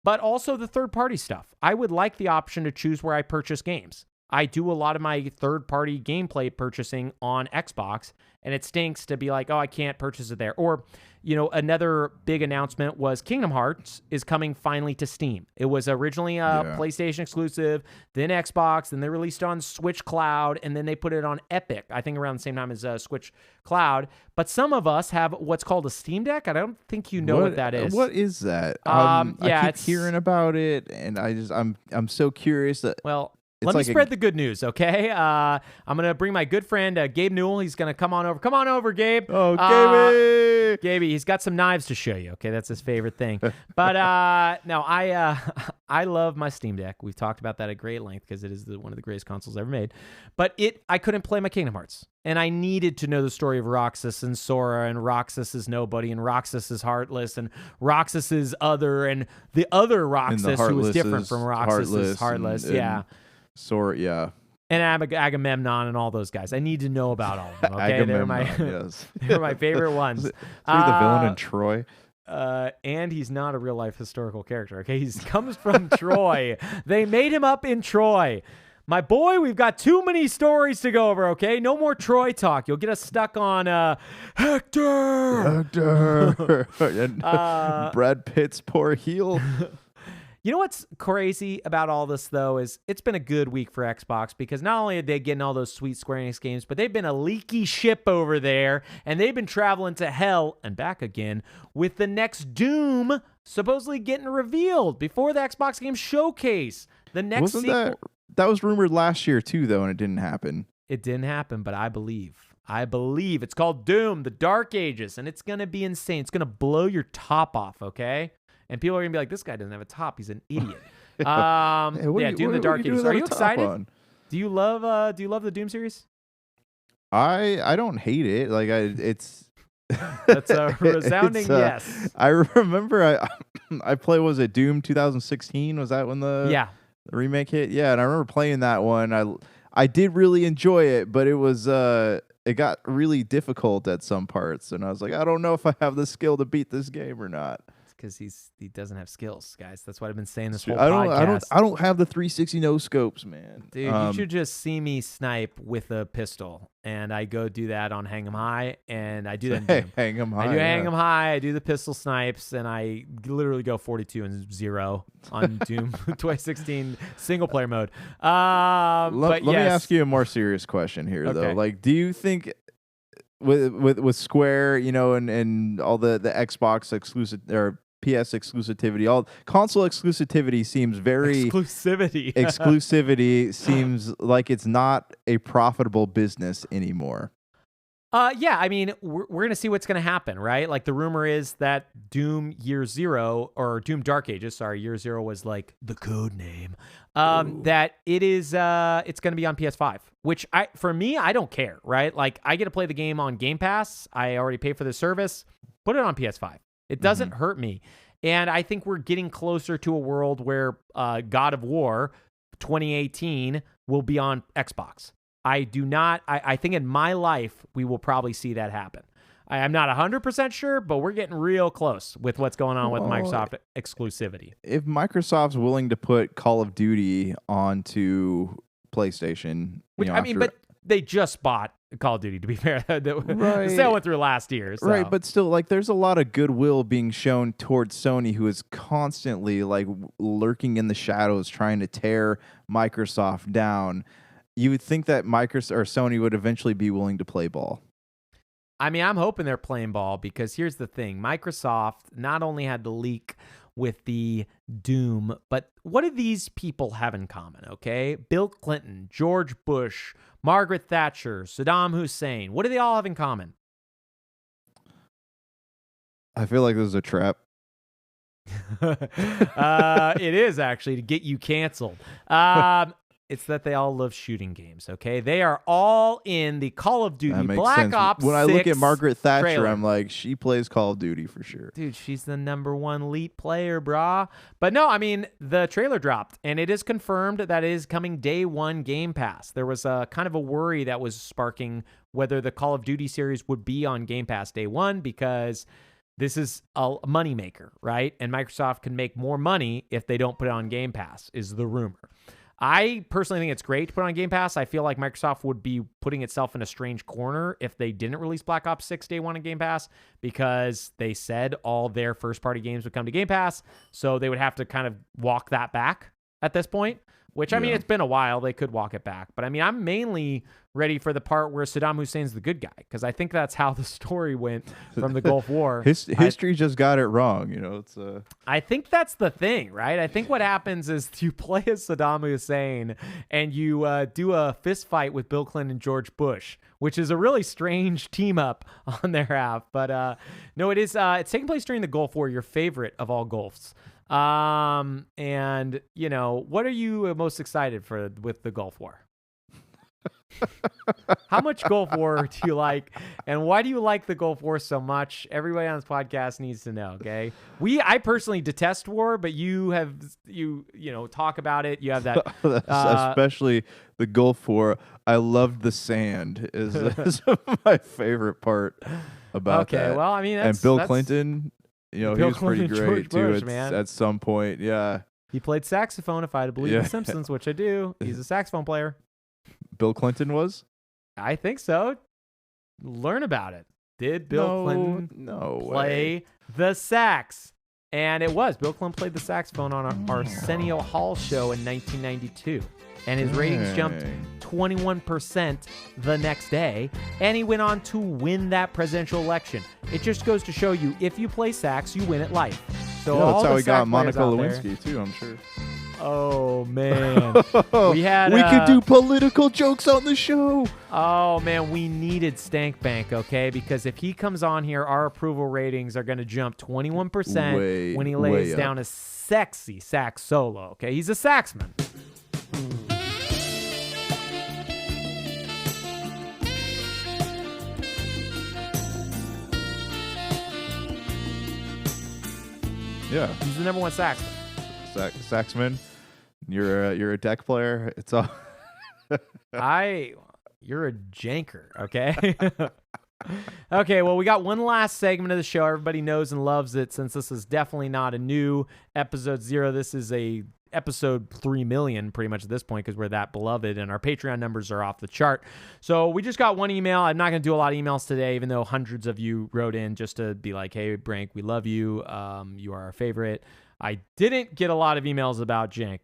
But also the third-party stuff. I would like the option to choose where I purchase games. I do a lot of my third-party gameplay purchasing on Xbox, and it stinks to be like, oh, I can't purchase it there. Or, another big announcement was Kingdom Hearts is coming finally to Steam. It was originally a PlayStation exclusive, then Xbox, then they released it on Switch Cloud, and then they put it on Epic, I think around the same time as Switch Cloud. But some of us have what's called a Steam Deck. I don't think you know what that is. What is that? I keep hearing about it, and I'm so curious that. Well, let me spread the good news, okay? I'm going to bring my good friend Gabe Newell. He's going to come on over. Come on over, Gabe. Oh, Gabe. Gabe, he's got some knives to show you, okay? That's his favorite thing. But no, I love my Steam Deck. We've talked about that at great length because it is one of the greatest consoles ever made. But I couldn't play my Kingdom Hearts. And I needed to know the story of Roxas and Sora, and Roxas is nobody, and Roxas is heartless, and Roxas is other, and the other Roxas who was different from Roxas is heartless. Sora, yeah. And Agamemnon and all those guys. I need to know about all of them, okay? They're my favorite ones. Is he the villain in Troy? And he's not a real-life historical character, okay? He comes from Troy. They made him up in Troy. My boy, we've got too many stories to go over, okay? No more Troy talk. You'll get us stuck on Hector! Brad Pitt's poor heel. You know what's crazy about all this, though, is it's been a good week for Xbox, because not only are they getting all those sweet Square Enix games, but they've been a leaky ship over there, and they've been traveling to hell and back again with the next Doom supposedly getting revealed before the Xbox Game Showcase. The next sequel. That was rumored last year, too, though, and it didn't happen. It didn't happen, but I believe. It's called Doom, the Dark Ages, and it's going to be insane. It's going to blow your top off, okay? And people are going to be like, this guy doesn't have a top. He's an idiot. Doom the Dark Ages. Are you excited? Do you love the Doom series? I don't hate it. Like it's That's a resounding yes. I remember I played, was it Doom 2016? Was that when the remake hit? Yeah, and I remember playing that one. I did really enjoy it, but it was it got really difficult at some parts, and I was like, I don't know if I have the skill to beat this game or not. Because he doesn't have skills, guys. That's what I've been saying this whole podcast. I don't have the 360 no scopes, man. Dude, you should just see me snipe with a pistol, and I go do that on Hang 'em High, and I do that. Hang 'em High. I do Hang 'em High. I do the pistol snipes, and I literally go 42-0 on Doom 2016 single player mode. Let me ask you a more serious question here, though. Like, do you think with Square, and all the Xbox exclusive or PS exclusivity, all console exclusivity seems very exclusivity seems like it's not a profitable business anymore. Yeah, I mean, we're going to see what's going to happen, right? Like, the rumor is that Doom Year Zero, or Doom Dark Ages, Year Zero was like the code name, that it is, it's going to be on PS5, which for me, I don't care, right? Like, I get to play the game on Game Pass. I already pay for the service. Put it on PS5. It doesn't hurt me. And I think we're getting closer to a world where God of War 2018 will be on Xbox. I think in my life, we will probably see that happen. I'm not 100% sure, but we're getting real close with what's going on with Microsoft exclusivity. If Microsoft's willing to put Call of Duty onto PlayStation, but they just bought Call of Duty, to be fair. The sale went through last year. So. Right, but still, like, there's a lot of goodwill being shown towards Sony, who is constantly, like, lurking in the shadows, trying to tear Microsoft down. You would think that Microsoft or Sony would eventually be willing to play ball. I mean, I'm hoping they're playing ball, because here's the thing. Microsoft not only had the leak with the Doom, but what do these people have in common, okay? Bill Clinton, George Bush, Margaret Thatcher, Saddam Hussein. What do they all have in common? I feel like this is a trap. It is, actually, to get you canceled. It's that they all love shooting games, okay? They are all in the Call of Duty That makes Black sense. Ops When I look at 6 Margaret Thatcher, trailer. I'm like, she plays Call of Duty for sure. Dude, she's the #1 elite player, brah. But no, I mean, the trailer dropped, and it is confirmed that it is coming day one Game Pass. There was a kind of a worry that was sparking whether the Call of Duty series would be on Game Pass day one, because this is a moneymaker, right? And Microsoft can make more money if they don't put it on Game Pass, is the rumor. I personally think it's great to put on Game Pass. I feel like Microsoft would be putting itself in a strange corner if they didn't release Black Ops 6 day one on Game Pass, because they said all their first-party games would come to Game Pass, so they would have to kind of walk that back at this point, which, I mean, it's been a while. They could walk it back. But, I mean, I'm mainly ready for the part where Saddam Hussein's the good guy, because I think that's how the story went from the Gulf War. History just got it wrong. It's I think that's the thing, right? I think what happens is you play as Saddam Hussein and you do a fist fight with Bill Clinton and George Bush, which is a really strange team up on their half. But no, it is. It's taking place during the Gulf War, your favorite of all Gulfs. And what are you most excited for with the Gulf War? How much Gulf War do you like, and why do you like the Gulf War so much? Everybody on this podcast needs to know. Okay, I personally detest war, but you talk about it. You have that, especially the Gulf War. I loved the sand is my favorite part about that. Okay, well, I mean, and Bill Clinton. He was pretty great George too. Bush, At some point, yeah. He played saxophone. If I had to believe The Simpsons, which I do, he's a saxophone player. Bill Clinton was? I think so. Learn about it. Did Bill Clinton play the sax? And it was. Bill Clinton played the saxophone on our Arsenio Hall show in 1992. And his ratings jumped 21% the next day. And he went on to win that presidential election. It just goes to show you, if you play sax, you win at life. So that's how we got Monica Lewinsky, too, I'm sure. Oh, man. We could do political jokes on the show. Oh, man, we needed Stank Bank, okay? Because if he comes on here, our approval ratings are going to jump 21% when he lays down a sexy sax solo, okay? He's a saxman. Yeah. He's the #1 saxman. Saxman, you're a deck player. It's all. You're a janker, okay? Okay, well, we got one last segment of the show. Everybody knows and loves it, since this is definitely not a new episode 0. This is a episode 3 million pretty much at this point, because we're that beloved and our Patreon numbers are off the chart. So we just got one email. I'm not going to do a lot of emails today, even though hundreds of you wrote in just to be like, hey, Brink, we love you. You are our favorite. I didn't get a lot of emails about Jank.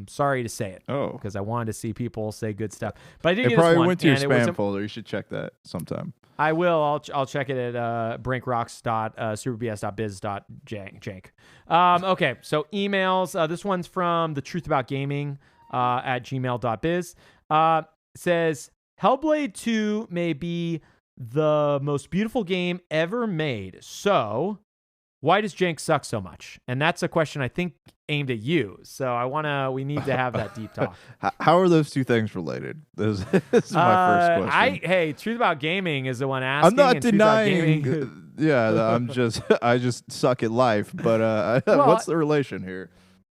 Sorry to say it. Oh. Because I wanted to see people say good stuff. But I did get this one. It probably went to your spam folder. You should check that sometime. I will. I'll check it at brinkrocks.superbs.biz.jank. Okay, so emails. This one's from the Truth About Gaming at gmail.biz. Says, Hellblade 2 may be the most beautiful game ever made. So why does Jank suck so much? And that's a question I think aimed at you. So we need to have that deep talk. How are those two things related? This is my first question. Hey, Truth About Gaming is the one asking. I'm not denying. Yeah, I just suck at life. But what's the relation here?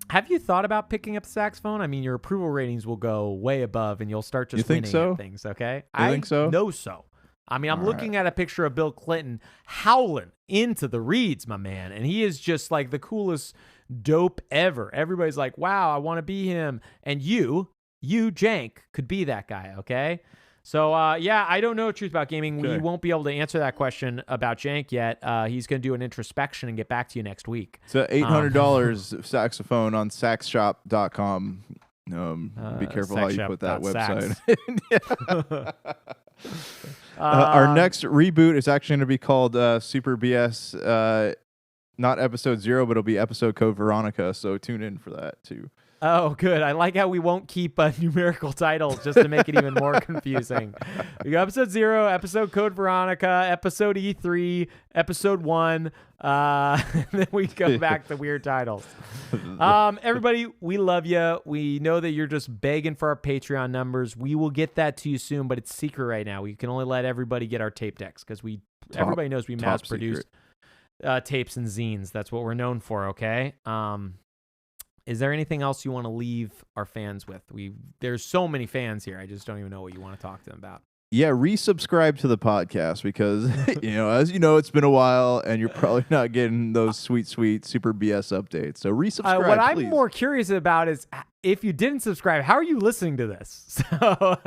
Have you thought about picking up the saxophone? I mean, your approval ratings will go way above, and you'll start just winning at things. Okay, I think so. Know so. I mean, I'm looking at a picture of Bill Clinton howling into the reeds, my man. And he is just like the coolest dope ever. Everybody's like, wow, I want to be him. And you, Jank, could be that guy, okay? So, I don't know Truth About Gaming. Okay. We won't be able to answer that question about Jank yet. He's going to do an introspection and get back to you next week. It's $800 saxophone on saxshop.com. Be careful how you put that website. Our next reboot is actually going to be called Super BS, not episode 0, but it'll be episode code Veronica. So tune in for that too. Oh, good. I like how we won't keep numerical titles just to make it even more confusing. We got episode 0, episode Code Veronica, episode E3, episode 1. And then we go back to weird titles. Everybody, we love you. We know that you're just begging for our Patreon numbers. We will get that to you soon, but it's secret right now. We can only let everybody get our tape decks because everybody knows we mass produce tapes and zines. That's what we're known for. Okay. Is there anything else you want to leave our fans with? There's so many fans here. I just don't even know what you want to talk to them about. Yeah, resubscribe to the podcast because, as you know, it's been a while and you're probably not getting those sweet Super BS updates. So resubscribe, what please. I'm more curious about is if you didn't subscribe, how are you listening to this? So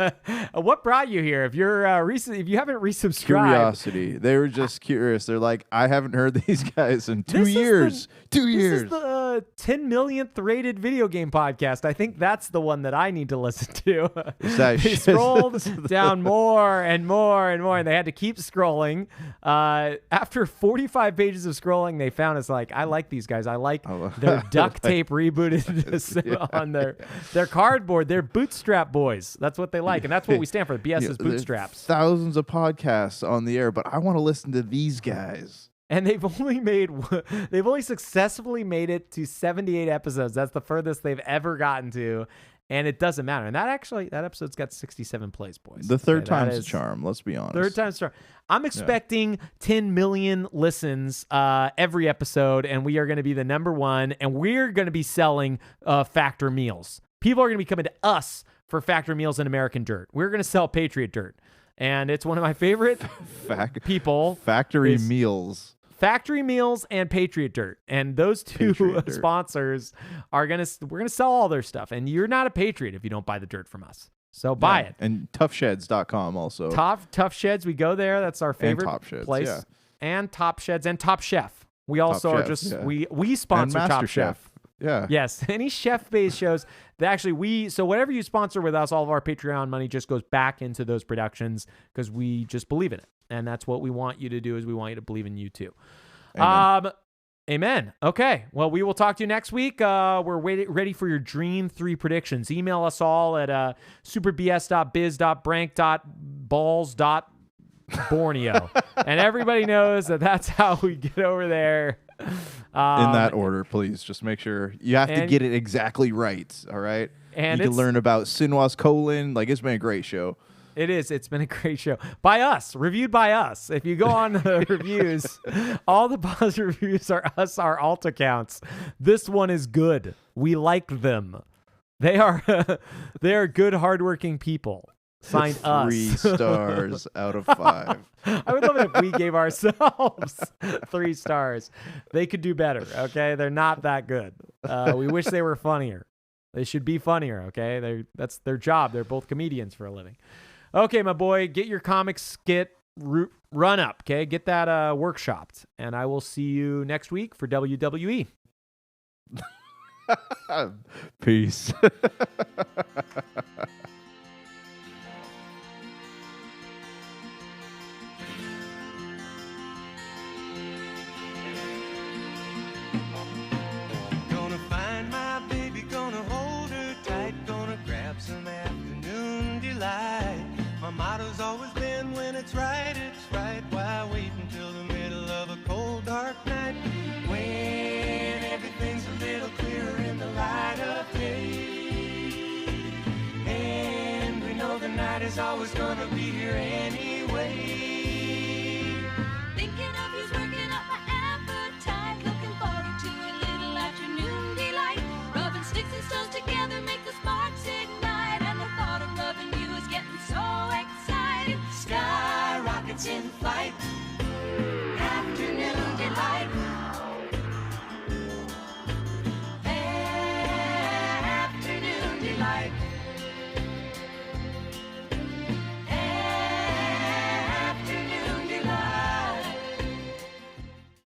what brought you here? If you're if you haven't resubscribed. Curiosity. They were just curious. They're like, I haven't heard these guys in 2 years. 2 years. This is the 10 millionth rated video game podcast. I think that's the one that I need to listen to. They scrolled down more and more and more, and they had to keep scrolling. After 45 pages of scrolling, they found us like, I like these guys. I like their duct tape rebooted on their cardboard. They're bootstrap boys. That's what they like, and that's what we stand for. BS is bootstraps. Thousands of podcasts on the air, but I want to listen to these guys. And they've only successfully made it to 78 episodes. That's the furthest they've ever gotten to. And it doesn't matter. And that episode's got 67 plays, boys. The third time's the charm, let's be honest. Third time's the charm. I'm expecting 10 million listens every episode, and we are going to be the number one, and we're going to be selling Factor meals. People are going to be coming to us for Factor meals and American Dirt. We're going to sell Patriot Dirt. And it's one of my favorite people. Factory meals. Factory Meals and Patriot Dirt, and those two sponsors we're gonna sell all their stuff, and you're not a patriot if you don't buy the dirt from us. So buy it. And toughsheds.com also. Tough Sheds, we go there. That's our favorite place. Yeah. And Top Sheds and Top Chef. We also are just we sponsor Top Chef. Yeah. Yes. Any chef-based shows that actually so whatever you sponsor with us, all of our Patreon money just goes back into those productions because we just believe in it. And that's what we want you to do, is we want you to believe in you too. Amen. Okay. Well, we will talk to you next week. We're ready for your Dream 3 predictions. Email us all at superbs.biz.brank.balls.borneo. And everybody knows that's how we get over there. In that order, please. Just make sure you have to get it exactly right. All right. And you can learn about Senua's colon. Like, it's been a great show. It is. It's been a great show. By us. Reviewed by us. If you go on the reviews, all the positive reviews are us, our alt accounts. This one is good. We like them. They are good, hardworking people. Signed us. 3 stars out of 5. I would love it if we gave ourselves 3 stars. They could do better, okay? They're not that good. We wish they were funnier. They should be funnier, okay? That's their job. They're both comedians for a living. Okay, my boy, get your comic skit run up, okay? Get that workshopped, and I will see you next week for WWE. Peace. Gonna find my baby, gonna hold her tight, gonna grab some afternoon delight. My motto's always been, when it's right, why wait until the middle of a cold, dark night, when everything's a little clearer in the light of day, and we know the night is always gonna be here anyway.